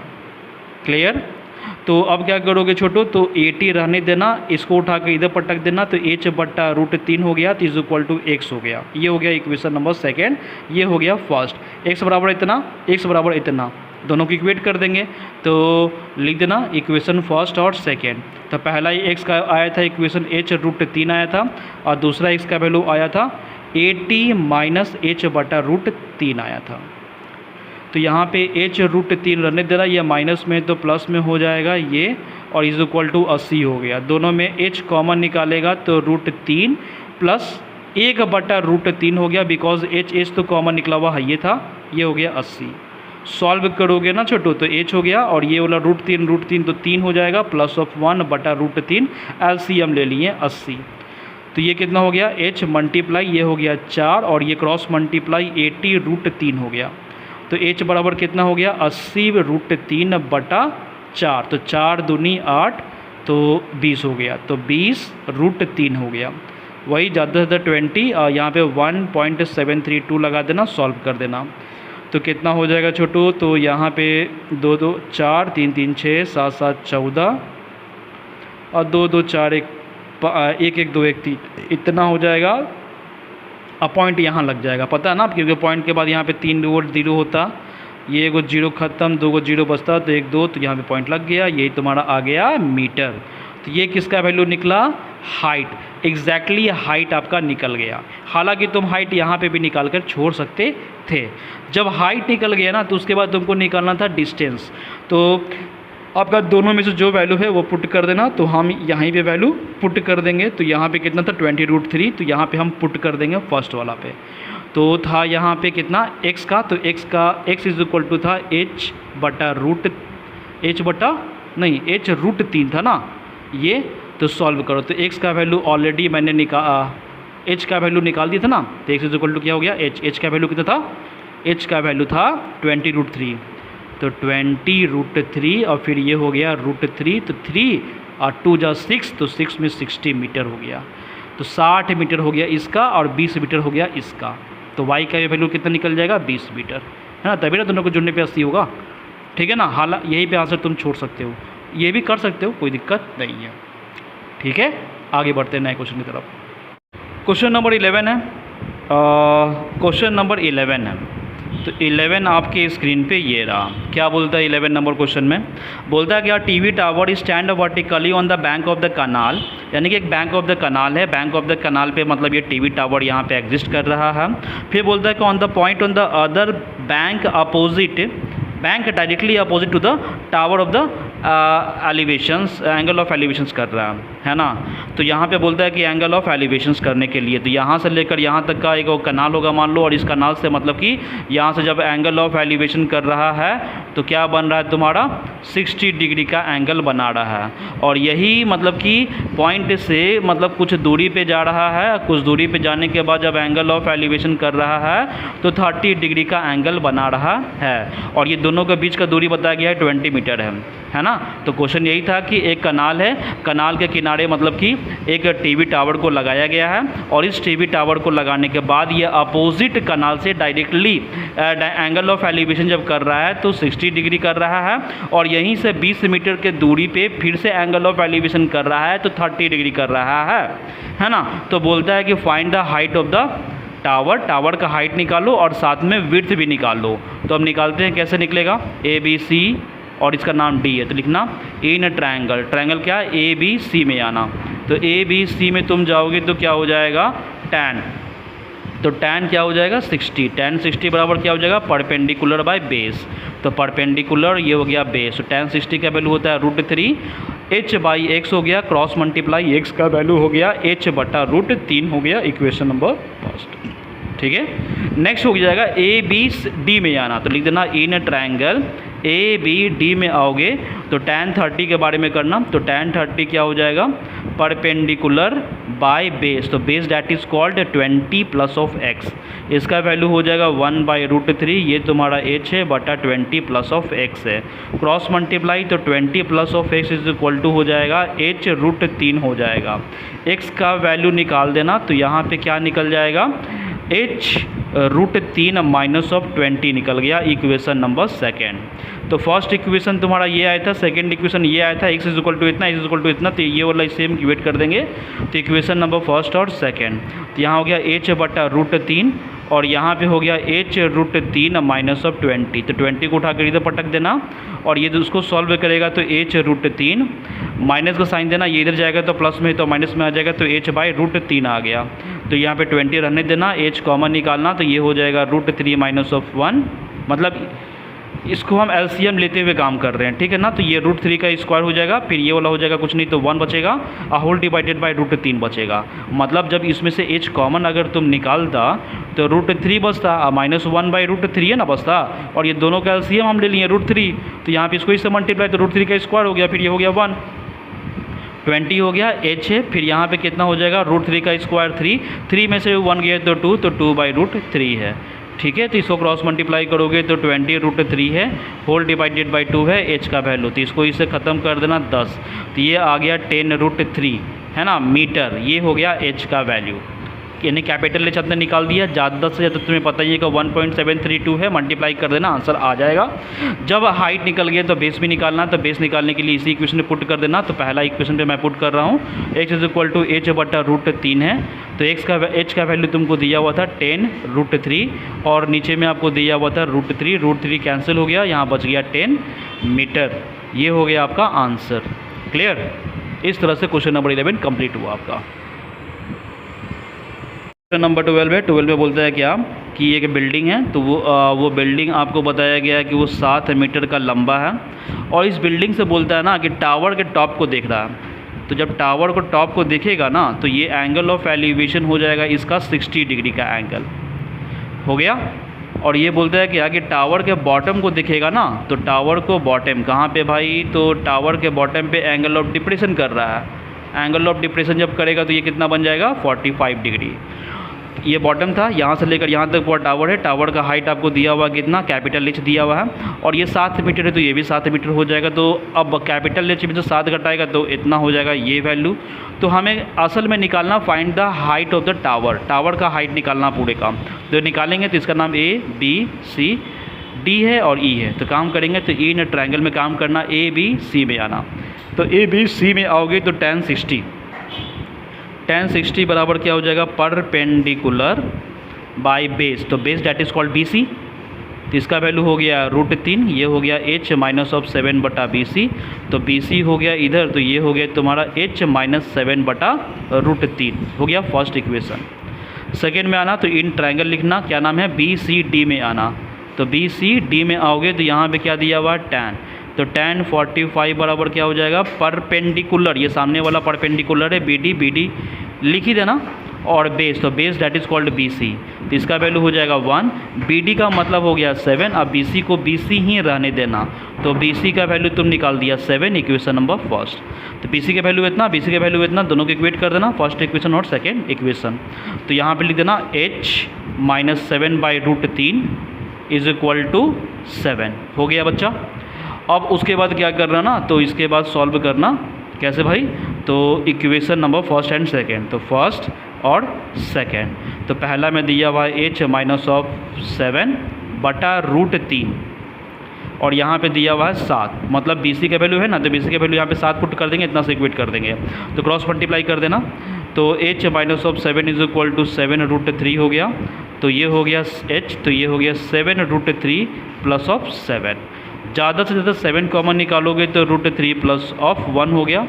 क्लियर। तो अब क्या करोगे छोटो, तो 80 रहने देना, इसको उठा के इधर पटक देना, तो h बटा √3 हो गया, तो इज इक्वल टू x हो गया। ये हो गया इक्वेशन नंबर सेकेंड, ये हो गया फर्स्ट। x बराबर इतना, x बराबर इतना, दोनों को इक्वेट कर देंगे। तो लिख देना इक्वेशन फर्स्ट और सेकेंड। तो पहला ही x का आया था इक्वेशन h√3 आया था, और दूसरा x का वैल्यू आया था 80 माइनस h बटा √3 आया था। तो यहाँ पे h√3 रहने दे रहा, ये माइनस में तो प्लस में हो जाएगा ये, और इज इक्वल टू 80 हो गया। दोनों में h कॉमन निकालेगा तो √3 प्लस 1 बटा √3 हो गया, बिकॉज h तो कॉमन निकला हुआ है, ये था, ये हो गया 80। सॉल्व करोगे ना छोटो तो h हो गया, और ये वाला √3 तो 3 हो जाएगा, प्लस ऑफ 1 बटा √3, LCM ले लिए 80। तो ये कितना हो गया, h मल्टीप्लाई ये हो गया 4, और ये क्रॉस मल्टीप्लाई 80 √3 हो गया। तो h बराबर कितना हो गया, 80 √3 बटा 4, तो 4 दूनी 8, तो 20 हो गया, तो 20 √3 हो गया। वही ज़्यादा से ज़्यादा 20, और यहाँ पे 1.732 लगा देना, सॉल्व कर देना। तो कितना हो जाएगा छोटू, तो यहाँ पे 2 2 4 3 3 6 7 7 14, और 2 2 4 1 1 2 1 3, इतना हो जाएगा। अब पॉइंट यहाँ लग जाएगा, पता है ना, क्योंकि पॉइंट के बाद यहाँ पे 3 0 होता, ये एगो 0 खत्म, 2 0 बचता, तो 1 2, तो यहाँ पे पॉइंट लग गया, यही तुम्हारा आ गया मीटर। तो ये किसका वैल्यू निकला, हाइट, एग्जैक्टली हाइट आपका निकल गया। हालांकि तुम हाइट यहाँ पे भी निकाल कर छोड़ सकते थे। जब हाइट निकल गया ना, तो उसके बाद तुमको निकालना था डिस्टेंस। तो आपका दोनों में से जो वैल्यू है वो पुट कर देना। तो हम यहाँ पे वैल्यू पुट कर देंगे। तो यहाँ पे कितना था 20√3, तो यहाँ पे हम पुट कर देंगे फर्स्ट वाला पे। तो था यहाँ पे कितना x का, तो x इज इक्वल टू था h बटा √3 था ना ये। तो सॉल्व करो, तो x का वैल्यू ऑलरेडी मैंने h का वैल्यू निकाल दिया था ना। तो x इज इक्वल टू क्या हो गया, h का वैल्यू कितना था, h का वैल्यू था 20√3, तो 20√3, और फिर ये हो गया √3, तो 3 और 2 जा 6, तो 6 में 60 मीटर हो गया। तो 60 मीटर हो गया इसका, और 20 मीटर हो गया इसका। तो y का वैल्यू कितना निकल जाएगा, 20 मीटर, है ना। तभी ना दोनों को जुड़ने पे 80 होगा, ठीक है ना। हालांकि यहीं पे आंसर तुम छोड़ सकते हो, ये भी कर सकते हो, कोई दिक्कत नहीं है, ठीक है। आगे बढ़ते हैं नए क्वेश्चन की तरफ। क्वेश्चन नंबर 11 है, क्वेश्चन नंबर 11 है। तो 11 आपके स्क्रीन पे ये रहा। क्या बोलता है 11 नंबर क्वेश्चन में, बोलता है कि यार TV tower stand vertically on the bank of the कनाल, यानी कि एक बैंक ऑफ द कनाल है, बैंक ऑफ द कनाल पे मतलब ये टीवी टावर यहाँ पे एग्जिस्ट कर रहा है। फिर बोलता है कि on the point on the other bank opposite, bank directly opposite to the tower of the elevations, angle of elevations कर रहा है ना। तो यहाँ पे बोलता है कि एंगल ऑफ एलिवेशंस करने के लिए, तो यहाँ से लेकर यहाँ तक का एक कनाल होगा मान लो, और इस कनाल से मतलब कि यहाँ से जब एंगल ऑफ एलिवेशन कर रहा है तो क्या बन रहा है तुम्हारा 60 डिग्री का एंगल बना रहा है। और यही मतलब कि पॉइंट से मतलब कुछ दूरी पे जा रहा है, कुछ दूरी पे जाने के बाद जब एंगल ऑफ एलिवेशन कर रहा है तो 30 डिग्री का एंगल बना रहा है। और ये दोनों के बीच का दूरी बताया गया है 20 मीटर है ना। तो क्वेश्चन यही था कि एक कनाल है, कनाल के किनारे मतलब कि एक टीवी टावर को लगाया गया है, और इस टीवी टावर को लगाने के बाद ये अपोजिट कनाल से डायरेक्टली एंगल ऑफ एलिवेशन जब कर रहा है तो 60 डिग्री कर रहा है, और यहीं से 20 मीटर के दूरी पे फिर से एंगल ऑफ एलिवेशन कर रहा है तो 30 डिग्री कर रहा है ना। तो बोलता है कि find the height of the tower, tower का हाइट निकालो और साथ में विड्थ भी निकाल लो। तो हम निकालते हैं, कैसे निकलेगा, ABC और इसका नाम डी है, तो लिखना इन ट्रायंगल, ट्रायंगल क्या है, ए बी सी में आना। तो ए बी सी में तुम जाओगे तो क्या हो जाएगा, tan, तो tan क्या हो जाएगा 60, tan 60 बराबर क्या हो जाएगा, परपेंडिकुलर बाय बेस, तो परपेंडिकुलर ये हो गया बेस, तो tan 60 का वैल्यू होता है √3, h बाई एक्स हो गया, क्रॉस मल्टीप्लाई एक्स का वैल्यू हो गया h बटा √3 हो गया, इक्वेशन नंबर फर्स्ट। ठीक है, नेक्स्ट हो जाएगा ए बी डी में आना, तो लिख देना in triangle A B D में आओगे तो tan 30 के बारे में करना, तो tan 30 क्या हो जाएगा, परपेंडिकुलर बाय बेस, तो base that is called 20 plus of x, इसका वैल्यू हो जाएगा 1/√3, ये तुम्हारा h है बटा 20 प्लस ऑफ x है, क्रॉस मल्टीप्लाई तो 20 plus of x is equal to हो जाएगा h √3 हो जाएगा, x का वैल्यू निकाल देना, तो यहाँ पे क्या निकल जाएगा, h √3 माइनस ऑफ 20 निकल गया, इक्वेशन नंबर सेकेंड। तो फर्स्ट इक्वेशन तुम्हारा ये आया था, सेकंड इक्वेशन ये आया था, x इज इक्वल टू इतना, x इज इक्वल टू इतना, तो ये वाला सेम इक्वेट कर देंगे, तो इक्वेशन नंबर फर्स्ट और सेकंड, तो यहाँ हो गया h बटा √3 और यहाँ पे हो गया h √3 माइनस ऑफ 20, तो 20 को उठा कर इधर पटक देना और ये उसको सॉल्व करेगा तो h √3 माइनस का साइन देना, ये इधर जाएगा तो प्लस में तो माइनस में आ जाएगा, तो h बाई √3 आ गया, तो यहाँ पे 20 रहने देना, h कॉमन निकालना, तो ये हो जाएगा √3 माइनस ऑफ 1, मतलब इसको हम एलसीएम लेते हुए काम कर रहे हैं, ठीक है ना, तो ये √3 का स्क्वायर हो जाएगा, फिर ये वाला हो जाएगा कुछ नहीं तो 1 बचेगा, होल डिवाइडेड बाय √3 बचेगा, मतलब जब इसमें से h कॉमन अगर तुम निकालता तो √3 बचता, -1/√3 है ना बचता, और ये दोनों का एलसीएम हम ले लिए √3, तो यहाँ पे इसको इससे मल्टीप्लाई तो √3 का स्क्वायर हो गया, फिर ये हो गया 1, 20 हो गया, h है, फिर यहाँ पे कितना हो जाएगा, √3 का स्क्वायर 3 में से 1 गया तो 2, तो 2/√3 है, ठीक है, तो इसको क्रॉस मल्टीप्लाई करोगे तो 20√3 है, होल डिवाइडेड बाय 2 है h का वैल्यू, तो इसको इससे ख़त्म कर देना 10, तो ये आ गया 10√3 है ना मीटर, ये हो गया h का वैल्यू, यानी कैपिटल एच आपने निकाल दिया, ज़्यादा से ज़्यादा तुम्हें पता ही है कि 1.732 है, मल्टीप्लाई कर देना आंसर आ जाएगा। जब हाइट निकल गया तो बेस भी निकालना, तो बेस निकालने के लिए इसी इक्वेशन में पुट कर देना, तो पहला इक्वेशन पे मैं पुट कर रहा हूँ, x is equal to h बटा √3 है, तो h का वैल्यू तुमको दिया हुआ था 10√3 और नीचे में आपको दिया हुआ था √3 कैंसिल हो गया, यहाँ बच गया 10 मीटर, ये हो गया आपका आंसर। क्लियर, इस तरह से क्वेश्चन नंबर 11 कंप्लीट हुआ आपका। नंबर 12 है, 12 में बोलता है क्या कि एक बिल्डिंग है, तो वो बिल्डिंग आपको बताया गया है कि वो 7 मीटर का लंबा है, और इस बिल्डिंग से बोलता है ना कि टावर के टॉप को देख रहा है, तो जब टावर को टॉप को देखेगा ना तो ये एंगल ऑफ एलिवेशन हो जाएगा इसका 60 डिग्री का एंगल हो गया, और ये बोलता है कि टावर के बॉटम को दिखेगा ना, तो टावर को बॉटम कहाँ पे भाई, तो टावर के बॉटम पे एंगल ऑफ डिप्रेशन कर रहा है, एंगल ऑफ डिप्रेशन जब करेगा तो ये कितना बन जाएगा 45 डिग्री। ये बॉटम था, यहाँ से लेकर यहाँ तक पूरा टावर है, टावर का हाइट आपको दिया हुआ कितना, कैपिटल एच दिया हुआ है, और ये 7 मीटर है तो ये भी 7 मीटर हो जाएगा, तो अब कैपिटल एच में से 7 घटाएगा तो इतना हो जाएगा ये वैल्यू। तो हमें असल में निकालना find the height of the tower, tower का हाइट निकालना पूरे का, तो निकालेंगे तो इसका नाम A B C D है और E है, तो काम करेंगे तो E ने ट्रायंगल में काम करना, A B C में आना, तो A B C में आओगे तो tan 60 बराबर क्या हो जाएगा, परपेंडिकुलर बाय बेस, तो base that is called BC, तो इसका वैल्यू हो गया √3, ये हो गया h माइनस ऑफ 7 बटा BC, तो BC हो गया इधर, तो ये हो गया तुम्हारा h माइनस 7 बटा √3 हो गया फर्स्ट इक्वेशन। सेकेंड में आना तो इन ट्रायंगल लिखना, क्या नाम है BCD में आना, तो BCD में आओगे तो यहाँ पे क्या दिया हुआ tan, तो tan 45 बराबर क्या हो जाएगा, परपेंडिकुलर, ये सामने वाला परपेंडिकुलर है BD लिख ही देना, और बेस, तो base that is called BC, तो इसका वैल्यू हो जाएगा 1, BD का मतलब हो गया 7, अब BC को BC ही रहने देना, तो BC का वैल्यू तुम निकाल दिया 7, इक्वेशन नंबर फर्स्ट, तो BC के वैल्यू इतना, BC के वैल्यू इतना, दोनों को इक्वेट कर देना, फर्स्ट इक्वेशन और सेकेंड इक्वेशन, तो यहाँ पे लिख देना h minus 7/√3 is equal to 7 हो गया बच्चा। अब उसके बाद क्या करना ना, तो इसके बाद सॉल्व करना, कैसे भाई, तो equation number first and second, तो फर्स्ट और सेकेंड, तो पहला में दिया हुआ h माइनस ऑफ 7 बटा √3 और यहाँ पे दिया हुआ है 7, मतलब BC का वैल्यू है ना, तो BC का वैल्यू यहाँ पे 7 पुट कर देंगे, इतना से इक्वेट कर देंगे, तो क्रॉस मल्टीप्लाई कर देना, तो h minus of 7 is equal to 7√3 हो गया, तो ये हो गया h, तो ये हो गया 7√3 प्लस ऑफ 7, ज़्यादा से ज़्यादा 7 कॉमन निकालोगे तो √3 प्लस ऑफ 1 हो गया।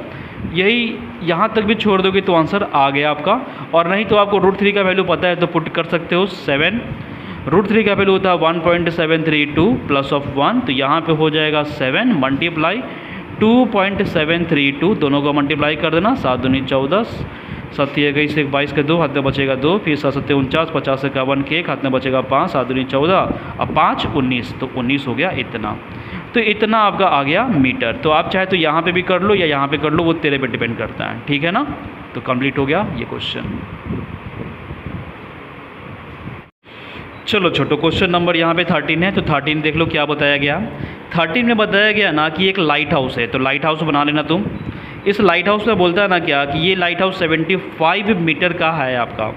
यही यहाँ तक भी छोड़ दोगे तो आंसर आ गया आपका। और नहीं तो आपको √3 का वैल्यू पता है तो पुट कर सकते हो 7। √3 का वैल्यू होता है 1.732 प्लस ऑफ 1, तो यहाँ पे हो जाएगा 7 मल्टीप्लाई 2.732, दोनों को मल्टीप्लाई कर देना, 7 दूनी 14, 7 21 1 22 के 2, हाथ में बचेगा 2, फिर 7 7 49, 50 51 के 1, हाथ में बचेगा 5, 7 दूनी 14, अब 5 19, तो 19 हो गया इतना। तो इतना आपका आ गया मीटर। तो आप चाहे तो यहाँ पे भी कर लो या यहाँ पे कर लो, वो तेरे पे डिपेंड करता है, ठीक है ना। तो कंप्लीट हो गया ये क्वेश्चन। चलो छोटो क्वेश्चन नंबर यहाँ पे 13 है, तो 13 देख लो क्या बताया गया। 13 में बताया गया ना कि एक लाइट हाउस है, तो लाइट हाउस बना लेना तुम। इस लाइट हाउस में बोलता है ना क्या कि ये लाइट हाउस 75 मीटर का है आपका,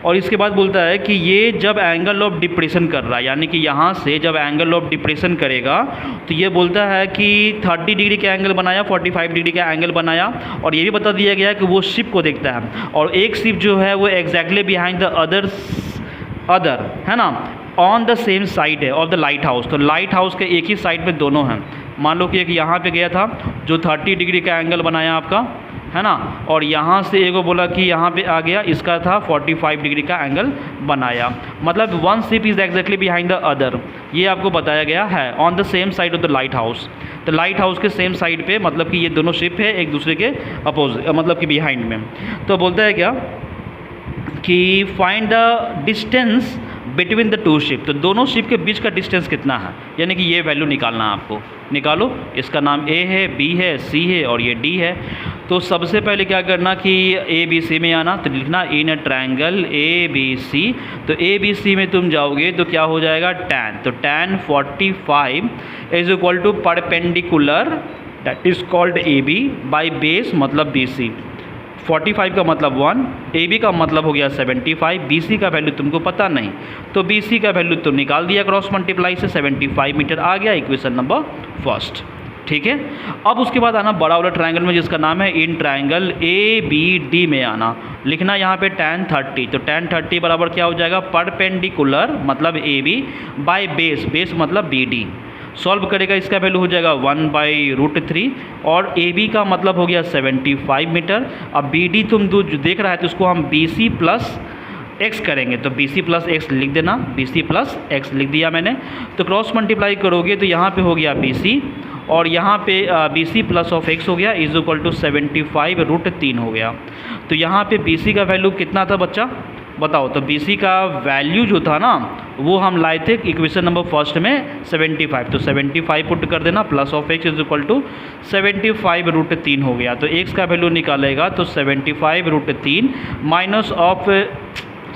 और इसके बाद बोलता है कि ये जब एंगल ऑफ डिप्रेशन कर रहा है, यानी कि यहाँ से जब एंगल ऑफ डिप्रेशन करेगा तो ये बोलता है कि 30 डिग्री का एंगल बनाया, 45 डिग्री का एंगल बनाया, और ये भी बता दिया गया कि वो शिप को देखता है, और एक शिप जो है वो एग्जैक्टली बिहाइंड द अदर है ना, ऑन द सेम साइड है ऑफ द लाइट हाउस। तो लाइट हाउस के एक ही साइड पे दोनों हैं। मान लो कि एक यहाँ पे गया था जो 30 डिग्री का एंगल बनाया आपका, है ना, और यहाँ से एगो बोला कि यहाँ पे आ गया, इसका था 45 डिग्री का एंगल बनाया। मतलब one ship is exactly behind the other, ये आपको बताया गया है, on the same side of the light house. तो लाइट हाउस के सेम साइड पे मतलब कि ये दोनों शिप है एक दूसरे के अपोजिट, मतलब कि बिहाइंड में। तो बोलता है क्या कि find the distance between the two ship, तो दोनों शिप के बीच का डिस्टेंस कितना है, यानी कि ये वैल्यू निकालना है आपको। निकालो, इसका नाम ए है, बी है, सी है और ये डी है। तो सबसे पहले क्या करना कि ए बी सी में आना, तो लिखना in triangle A B C. तो ए बी सी में तुम जाओगे तो क्या हो जाएगा tan, तो tan 45 is equal to perpendicular that is called A B by base मतलब बी सी। 45 का मतलब 1, AB का मतलब हो गया 75, BC का वैल्यू तुमको पता नहीं, तो BC का वैल्यू तुम निकाल दिया क्रॉस मल्टीप्लाई से, 75 मीटर आ गया, इक्वेशन नंबर फर्स्ट, ठीक है। अब उसके बाद आना बड़ा वाला ट्रायंगल में जिसका नाम है इन ट्रायंगल ABD में आना, लिखना यहाँ पे tan 30, तो tan 30 बराबर क्या हो जाएगा, परपेंडिकुलर मतलब AB बाय बेस, बेस मतलब BD। सॉल्व करेगा, इसका वैल्यू हो जाएगा 1/√3, और AB का मतलब हो गया 75 मीटर। अब BD तुम जो देख रहा है तो उसको हम BC प्लस x करेंगे, तो BC प्लस x लिख देना, BC प्लस x लिख दिया मैंने। तो क्रॉस मल्टीप्लाई करोगे तो यहाँ पे हो गया BC, और यहाँ पे BC प्लस ऑफ x हो गया इज इक्वल टू 75√3 हो गया। तो यहाँ पे BC का वैल्यू कितना था बच्चा बताओ, तो BC का वैल्यू जो था ना वो हम लाए थे इक्वेशन नंबर फर्स्ट में 75, तो 75 पुट कर देना, plus of x is equal to 75√3 हो गया। तो x का वैल्यू निकालेगा तो 75√3 माइनस ऑफ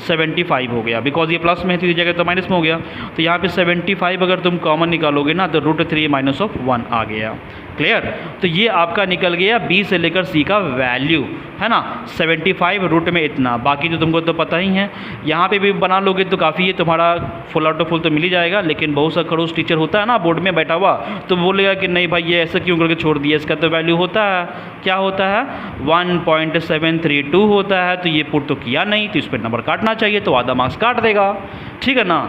75 हो गया, बिकॉज ये प्लस में थी इस जगह तो माइनस में हो गया। तो यहाँ पे 75 अगर तुम कॉमन निकालोगे ना तो √3 माइनस ऑफ 1 आ गया। क्लियर, तो ये आपका निकल गया B से लेकर C का वैल्यू, है ना, 75 रूट में इतना, बाकी तो तुमको तो पता ही है। यहाँ पे भी बना लोगे तो काफ़ी है, तुम्हारा फुल आउट ऑफ फुल तो मिल ही जाएगा, लेकिन बहुत सा खड़ूस टीचर होता है ना बोर्ड में बैठा हुआ, तो बोलेगा कि नहीं भाई ये ऐसा क्यों करके छोड़ दिया, इसका तो वैल्यू होता है, क्या होता है 1.732 होता है, तो ये पुट तो किया नहीं, तो इस पर नंबर काटना चाहिए, तो आधा मार्क्स काट देगा, ठीक है ना।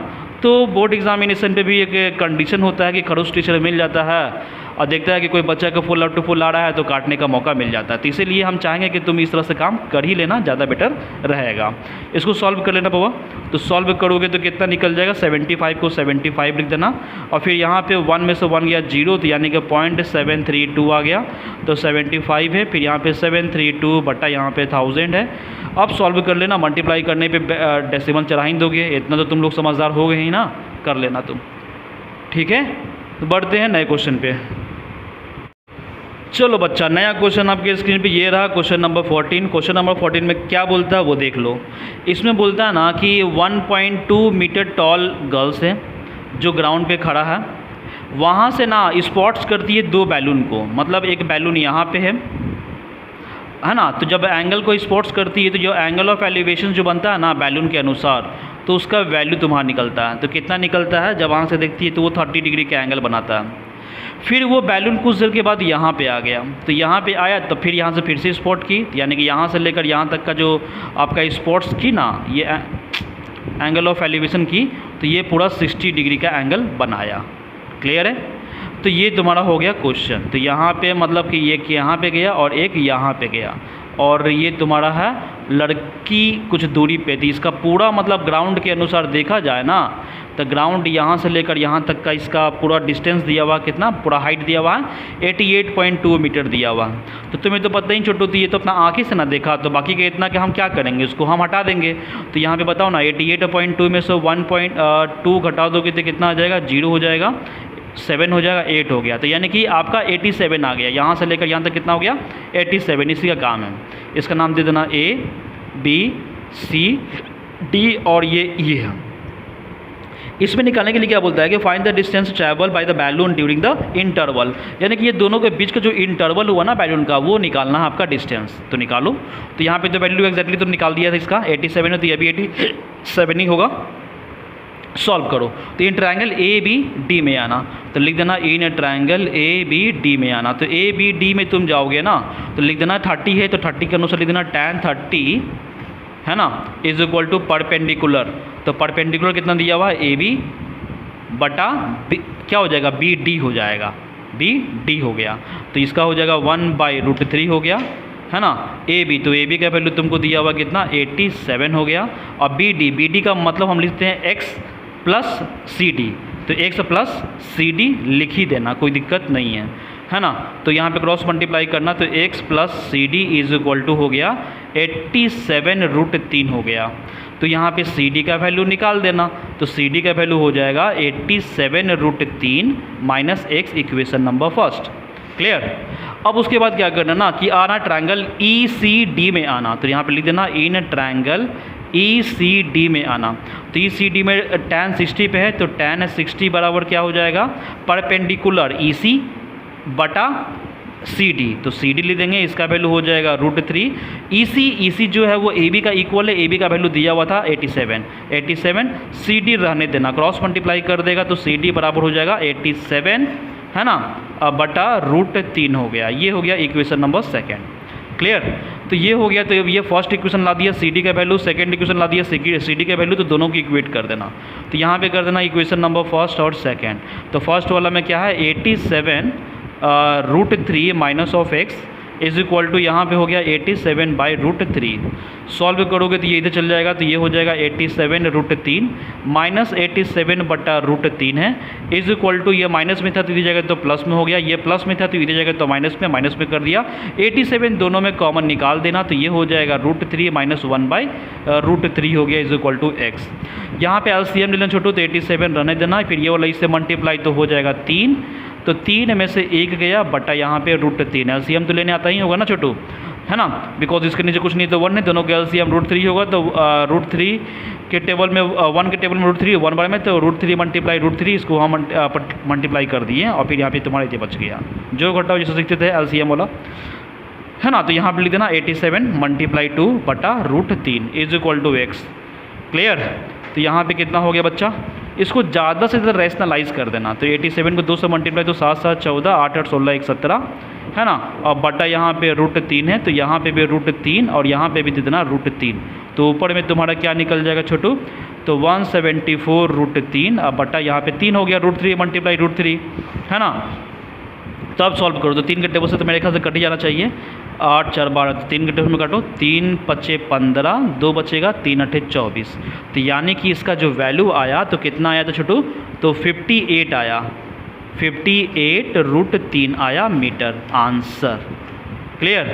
तो बोर्ड एग्जामिनेशन पे भी एक कंडीशन होता है कि खड़ूस टीचर मिल जाता है और देखता है कि कोई बच्चा का फुल आउट टू फुल आ रहा है तो काटने का मौका मिल जाता है। तो इसीलिए हम चाहेंगे कि तुम इस तरह से काम कर ही लेना, ज़्यादा बेटर रहेगा। इसको सॉल्व कर लेना बाबा, तो सॉल्व करोगे तो कितना निकल जाएगा, 75 को 75 लिख देना, और फिर यहाँ पे 1 में से 1 गया 0, तो यानी कि 0.732 आ गया, तो 75 है, फिर यहाँ पे 732 बटा यहाँ पे 1000 है। अब सॉल्व कर लेना, मल्टीप्लाई करने पे डेसिमल चढ़ा ही दोगे, इतना तो तुम लोग समझदार हो गए ही ना, कर लेना तुम, ठीक है। तो बढ़ते हैं नए क्वेश्चन पे। चलो बच्चा, नया क्वेश्चन आपके स्क्रीन पे ये रहा, क्वेश्चन नंबर 14। क्वेश्चन नंबर 14 में क्या बोलता है वो देख लो। इसमें बोलता है ना कि 1.2 मीटर टॉल गर्ल्स है जो ग्राउंड पे खड़ा है, वहाँ से ना स्पॉट्स करती है 2 बैलून को, मतलब एक बैलून यहाँ पे है ना, तो जब एंगल को स्पॉट्स करती है तो जो एंगल ऑफ एलिवेशन जो बनता है ना बैलून के अनुसार, तो उसका वैल्यू तुम्हारा निकलता है। तो कितना निकलता है, जब वहाँ से देखती है तो वो 30 डिग्री का एंगल बनाता है। फिर वो बैलून कुछ देर के बाद यहाँ पे आ गया, तो यहाँ पे आया तो फिर यहाँ से फिर से स्पॉट की, यानी कि यहाँ से लेकर यहाँ तक का जो आपका स्पॉट्स की ना ये एंगल ऑफ एलिवेशन की, तो ये पूरा 60 डिग्री का एंगल बनाया। क्लियर है। तो ये तुम्हारा हो गया क्वेश्चन। तो यहाँ पे मतलब कि एक यहाँ पे गया और एक यहाँ पे गया, और ये तुम्हारा है लड़की कुछ दूरी पे थी। इसका पूरा मतलब ग्राउंड के अनुसार देखा जाए ना, तो ग्राउंड यहाँ से लेकर यहाँ तक का इसका पूरा डिस्टेंस दिया हुआ कितना, पूरा हाइट दिया हुआ है 88.2 मीटर दिया हुआ है। तो तुम्हें तो पता ही छोटू, तो ये तो अपना आँखें से ना देखा, तो बाकी का इतना कि हम क्या करेंगे, उसको हम हटा देंगे। तो यहाँ पे बताओ ना 88.2 में से 1.2 घटा दोगे तो कितना आ जाएगा, 0 हो जाएगा, 7 हो जाएगा, 8 हो गया। तो यानी कि आपका 87 आ गया। यहाँ से लेकर यहाँ तक कितना हो गया, 87। इसी का काम है। इसका नाम दे देना A B C D और ये है। इसमें निकालने के लिए क्या बोलता है कि find the distance travel by the balloon during the interval, यानी कि ये दोनों के बीच का जो इंटरवल हुआ ना बैलून का, वो निकालना है आपका डिस्टेंस। तो निकालो। तो यहाँ पे तो वैल्यू एक्जैक्टली तो निकाल दिया था इसका 87 है, तो ये भी 87 ही होगा। सॉल्व करो। तो in triangle A B D में आना, तो लिख देना in triangle A B D में आना। तो ए बी डी में तुम जाओगे ना, तो लिख देना 30 है, तो 30 के अनुसार लिख देना tan 30 है ना इज इक्वल टू परपेंडिकुलर। तो परपेंडिकुलर कितना दिया हुआ है, ए बी बटा बी, क्या हो जाएगा, बी डी हो जाएगा, बी डी हो गया। तो इसका हो जाएगा 1/√3 हो गया, है ना। ए बी, तो ए बी का वैल्यू तुमको दिया हुआ कितना, 87 हो गया। और बी डी का मतलब हम लिखते हैं एक्स प्लस सी डी, तो एक्स प्लस सी डी लिख ही देना, कोई दिक्कत नहीं है ना। तो यहाँ पे क्रॉस मल्टीप्लाई करना, तो x plus C D is equal to हो गया 87√3 हो गया। तो यहाँ पे सी डी का वैल्यू निकाल देना, तो सी डी का वैल्यू हो जाएगा 87√3 minus x, equation number first. Clear. अब उसके बाद क्या करना ना कि आना ट्रायंगल ई सी डी में आना, तो यहाँ पे लिख देना in triangle E C D में आना। तो ई सी डी में tan 60 पे है, तो tan 60 बराबर क्या हो जाएगा, परपेंडिकुलर ई सी बटा सी डी। तो सी डी लिख देंगे, इसका वैल्यू हो जाएगा √3। ई सी जो है वो ए बी का इक्वल है, ए बी का वैल्यू दिया हुआ था 87, सी डी रहने देना, क्रॉस मल्टीप्लाई कर देगा, तो सी डी बराबर हो जाएगा 87 है ना, बटा √3 हो गया। ये हो गया इक्वेशन नंबर सेकेंड। क्लियर। तो ये हो गया। तो ये फर्स्ट इक्वेशन ला दिया सी डी का वैल्यू, सेकंड इक्वेशन ला दिया सी डी का वैल्यू, तो दोनों की इक्वेट कर देना। तो यहाँ पे कर देना इक्वेशन नंबर फर्स्ट और सेकंड। तो फर्स्ट वाला में क्या है, 87√3 minus of x is equal to यहाँ पे हो गया 87/√3। सॉल्व करोगे तो ये इधर चल जाएगा, तो ये हो जाएगा 87√3 माइनस 87/√3 है इज इक्वल टू, ये माइनस में था तो इधर जाएगा तो प्लस में हो गया, ये प्लस में था तो इधर जाएगा तो माइनस में कर दिया। 87 दोनों में कॉमन निकाल देना, तो ये हो जाएगा √3 माइनस 1/√3 हो गया इज इक्वल टू एक्स। यहाँ पे एलसीएम ले लेना छोटू, तो 87 रहने देना, फिर ये वाला इससे मल्टीप्लाई तो हो जाएगा 3, तो 3 में से 1 गया बटा यहाँ पे √3। एलसीएम तो लेने आता ही होगा ना छोटू, है ना, बिकॉज इसके नीचे कुछ नहीं तो 1 है, दोनों का एलसीएम √3 होगा। तो √3 के टेबल में 1 के टेबल में √3 1 बार में, तो √3 मल्टीप्लाई √3 इसको हम मल्टीप्लाई कर दिए और फिर यहाँ पे तुम्हारे ये बच गया। जो घटाओ जैसे सीखते थे एलसीएम वाला, है ना। तो यहाँ पे लिख देना 87 मल्टीप्लाई 2 बटा √3 is equal to x. Clear. तो यहाँ पे कितना हो गया बच्चा, इसको ज़्यादा से ज़्यादा रैशनलाइज कर देना। तो 87 को 2 से मल्टीप्लाई, तो 7 7 14, 8 8 16 1 17, है ना। और बटा यहाँ पे √3 है, तो यहाँ पे भी √3 और यहाँ पे भी दे देना √3। तो ऊपर में तुम्हारा क्या निकल जाएगा छोटू, तो 174√3 अब बटा यहाँ पे 3 हो गया, √3 मल्टीप्लाई √3, है ना। तब सॉल्व करो, तो 3 के टेबल से तो मेरे ख्याल से कट ही जाना चाहिए। 8 4 12, 3 के टेबल में काटो, 3 5 15, 2 बचेगा, 3 8 24। तो यानी कि इसका जो वैल्यू आया तो कितना आया था छोटू, तो 58 आया, 58√3 आया मीटर आंसर। क्लियर।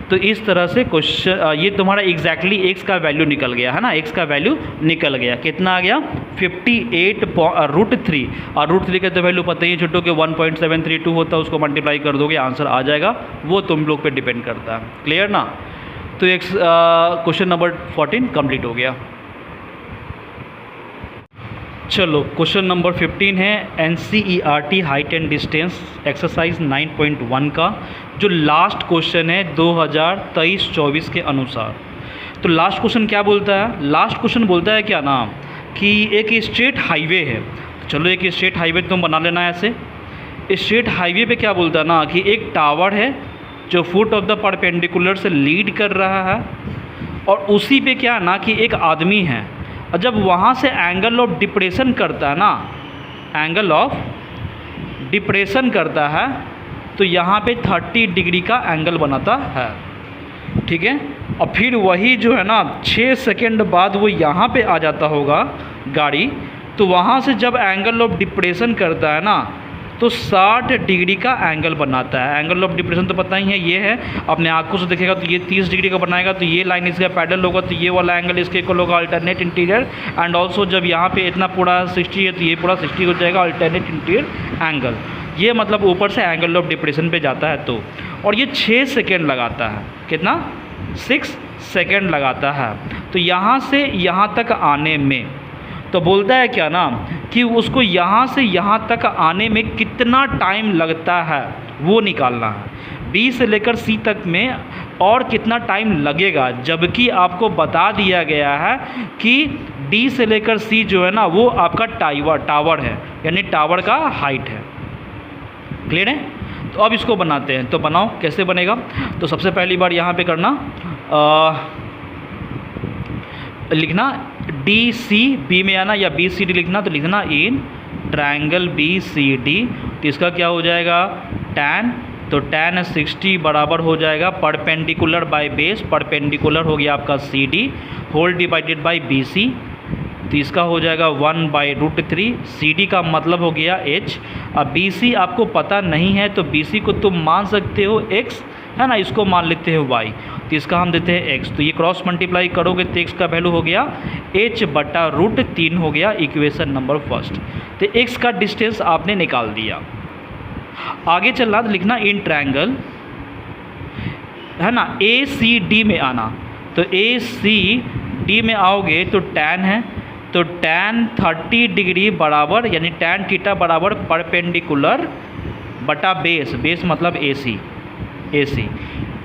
तो इस तरह से क्वेश्चन, ये तुम्हारा एग्जैक्टली एक्स का वैल्यू निकल गया, है ना, एक्स का वैल्यू निकल गया। कितना आ गया, 58√3, और √3 का तो वैल्यू पता ही है छोटो कि 1.732 होता है, उसको मल्टीप्लाई कर दोगे आंसर आ जाएगा, वो तुम लोग पे डिपेंड करता है। क्लियर ना। तो एक क्वेश्चन नंबर 14 कंप्लीट हो गया। चलो क्वेश्चन नंबर 15 है NCERT height and distance exercise 9.1 का, जो लास्ट क्वेश्चन है 2023-24 के अनुसार। तो लास्ट क्वेश्चन क्या बोलता है, लास्ट क्वेश्चन बोलता है क्या नाम कि एक स्ट्रेट हाईवे है। चलो एक स्ट्रेट हाईवे तुम बना लेना ऐसे। स्ट्रेट हाईवे पे क्या बोलता है ना कि एक टावर है जो फुट ऑफ द परपेंडिकुलर से लीड कर रहा है, और उसी पे क्या ना कि एक आदमी है, और जब वहाँ से एंगल ऑफ डिप्रेशन करता है ना, एंगल ऑफ डिप्रेशन करता है तो यहाँ पे 30 डिग्री का एंगल बनाता है, ठीक है। और फिर वही जो है ना 6 सेकेंड बाद वो यहाँ पे आ जाता होगा गाड़ी, तो वहाँ से जब एंगल ऑफ डिप्रेशन करता है ना तो 60 डिग्री का एंगल बनाता है। एंगल ऑफ डिप्रेशन तो पता ही है, ये है, अपने आंखों से देखेगा तो ये 30 डिग्री का बनाएगा, तो ये लाइन इसका पैरेलल होगा, तो ये वाला एंगल इसके इक्वल होगा अल्टरनेट इंटीरियर। एंड ऑल्सो जब यहाँ पे इतना पूरा 60 है तो ये पूरा 60 हो जाएगा अल्टरनेट इंटीरियर एंगल। ये मतलब ऊपर से एंगल ऑफ डिप्रेशन पे जाता है तो, और ये 6 सेकेंड लगाता है, कितना 6 सेकेंड लगाता है। तो यहाँ से यहाँ तक आने में तो बोलता है क्या ना कि उसको यहाँ से यहाँ तक आने में कितना टाइम लगता है वो निकालना है। बी से लेकर सी तक में और कितना टाइम लगेगा, जबकि आपको बता दिया गया है कि डी से लेकर सी जो है ना वो आपका टावर है, यानी टावर का हाइट है। क्लियर है? तो अब इसको बनाते हैं, तो बनाओ, कैसे बनेगा। तो सबसे पहली बार यहाँ पे करना लिखना डी सी, बी में आना, या बी सी डी लिखना, तो लिखना in triangle B C D. तो इसका क्या हो जाएगा tan, तो tan 60 बराबर हो जाएगा परपेंडिकुलर बाय बेस, परपेंडिकुलर हो गया आपका C D whole divided by B C. तो इसका हो जाएगा 1/√3। सी डी का मतलब हो गया h। अब बी सी आपको पता नहीं है तो बी सी को तुम मान सकते हो x, है ना, इसको मान लेते हैं y, तो इसका हम देते हैं x। तो ये क्रॉस मल्टीप्लाई करोगे तो x का वैल्यू हो गया h/√3 हो गया, इक्वेशन नंबर फर्स्ट। तो x का डिस्टेंस आपने निकाल दिया। आगे चलना, तो लिखना इन ट्रायंगल, है ना, ए सी डी में आना। तो ए सी डी में आओगे तो tan है, तो tan 30 डिग्री बराबर, यानी tan थीटा बराबर परपेंडिकुलर बटा बेस, बेस मतलब AC,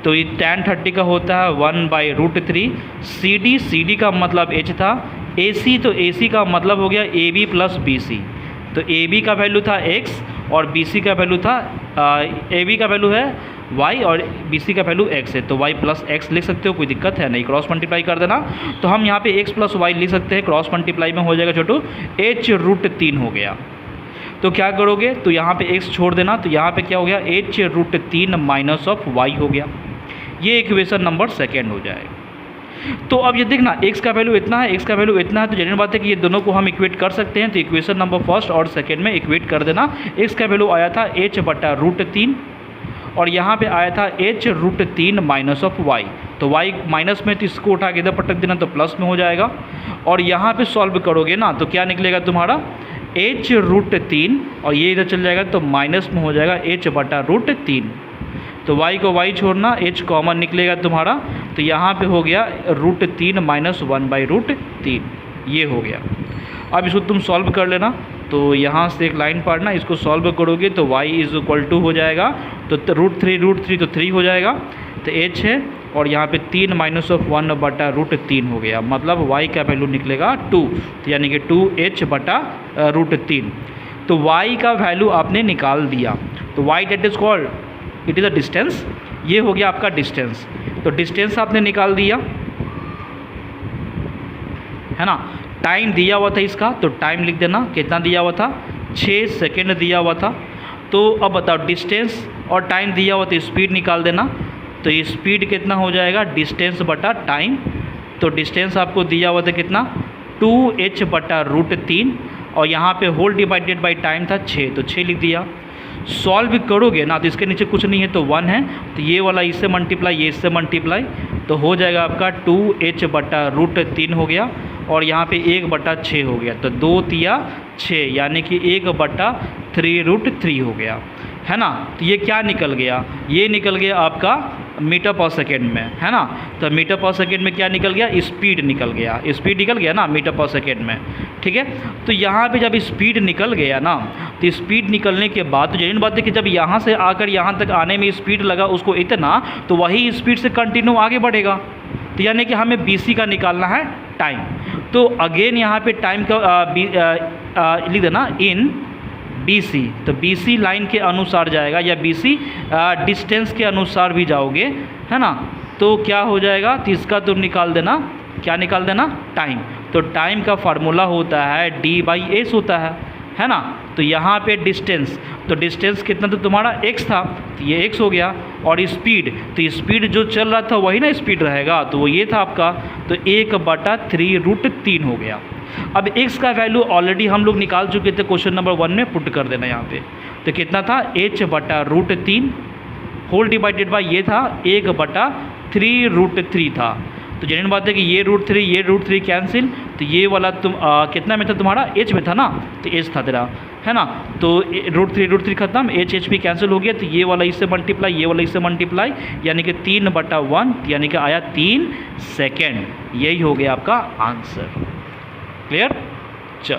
तो ये tan 30 का होता है 1/√3। सी डी का मतलब h था, AC तो AC का मतलब हो गया AB प्लस BC। तो AB का वैल्यू था x और BC का वैल्यू था AB का वैल्यू है y और BC का वैल्यू x है, तो y प्लस x लिख सकते हो, कोई दिक्कत है नहीं। क्रॉस मल्टीप्लाई कर देना, तो हम यहाँ पे x प्लस y लिख सकते हैं। क्रॉस मल्टीप्लाई में हो जाएगा छोटू h√3 हो गया। तो क्या करोगे, तो यहाँ पे x छोड़ देना, तो यहाँ पे क्या हो गया h√3 माइनस ऑफ y हो गया। ये इक्वेशन नंबर सेकेंड हो जाएगा। तो अब ये देखना x का वैल्यू इतना है, x का वैल्यू इतना है, तो जनरल बात है कि ये दोनों को हम इक्वेट कर सकते हैं। तो इक्वेशन नंबर फर्स्ट और सेकेंड में इक्वेट कर देना। x का वैल्यू आया था h/√3 और यहाँ पे आया था h√3 माइनस ऑफ y। तो y माइनस में, तो इसको उठा के इधर पटक देना तो प्लस में हो जाएगा। और यहाँ पे सॉल्व करोगे ना तो क्या निकलेगा तुम्हारा h√3 और ये इधर चल जाएगा तो माइनस में हो जाएगा h/√3। तो y को y छोड़ना, h कॉमन निकलेगा तुम्हारा, तो यहाँ पे हो गया √3 माइनस 1/√3, ये हो गया। अब इसको तुम सॉल्व कर लेना, तो यहाँ से एक लाइन पढ़ना, इसको सॉल्व करोगे तो y = हो जाएगा, तो √3 तो 3 हो जाएगा, तो h है, और यहाँ पे 3 माइनस ऑफ 1/√3 हो गया, मतलब y का वैल्यू निकलेगा 2, तो यानी कि 2h/√3। तो y का वैल्यू आपने निकाल दिया। तो y that is called, it is a distance, ये हो गया आपका डिस्टेंस। तो डिस्टेंस आपने निकाल दिया, है ना। टाइम दिया हुआ था इसका, तो टाइम लिख देना, कितना दिया हुआ था 6 सेकेंड दिया हुआ था। तो अब बताओ डिस्टेंस और टाइम दिया हुआ तो स्पीड निकाल देना। तो ये स्पीड कितना हो जाएगा डिस्टेंस बटा टाइम। तो डिस्टेंस आपको दिया हुआ था कितना 2h/√3 और यहाँ पे होल डिवाइडेड बाय टाइम था 6, तो 6 लिख दिया। सॉल्व करोगे ना तो इसके नीचे कुछ नहीं है तो 1 है, तो ये वाला इससे मल्टीप्लाई, ये इससे मल्टीप्लाई, तो हो जाएगा आपका 2h/√3 हो गया और यहाँ पे 1/6 हो गया, तो 2 तिया 6 यानी कि 1/3√3 हो गया, है ना। तो ये क्या निकल गया, ये निकल गया आपका मीटर पर सेकेंड में, है ना। तो मीटर पर सेकेंड में क्या निकल गया, स्पीड निकल गया, स्पीड निकल गया ना मीटर पर सेकेंड में, ठीक है। तो यहाँ पे जब स्पीड निकल गया ना, तो स्पीड निकलने के बाद तो जेन्युइन बात है कि जब यहाँ से आकर यहाँ तक आने में स्पीड लगा उसको इतना, तो वही स्पीड से कंटिन्यू आगे बढ़ेगा, तो यानी कि हमें BC का निकालना है टाइम। तो अगेन यहाँ पे टाइम का लिख देना इन BC, तो BC लाइन के अनुसार जाएगा या BC डिस्टेंस के अनुसार भी जाओगे, है ना। तो क्या हो जाएगा, तो इसका तुम निकाल देना, क्या निकाल देना टाइम। तो टाइम का फार्मूला होता है D/S होता है ना। तो यहाँ पे डिस्टेंस, तो डिस्टेंस कितना था तुम्हारा x था, तो ये x हो गया। और स्पीड, तो स्पीड जो चल रहा था वही ना स्पीड रहेगा, तो वो ये था आपका, तो 1/3√3 हो गया। अब x का वैल्यू ऑलरेडी हम लोग निकाल चुके थे क्वेश्चन नंबर 1 में, पुट कर देना यहाँ पे। तो कितना था, h/√3 होल डिवाइडेड बाई ये था 1/3√3 था। तो जेन्युइन बात है कि ये √3 कैंसिल, तो ये वाला तुम कितना में था तुम्हारा, h में था ना, तो h था तेरा, है ना। तो √3 खत्म, h भी कैंसिल हो गया, तो ये वाला इससे मल्टीप्लाई, ये वाला इससे मल्टीप्लाई, यानी कि 3/1, यानी कि आया 3 सेकेंड। यही हो गया आपका आंसर। क्लियर। चल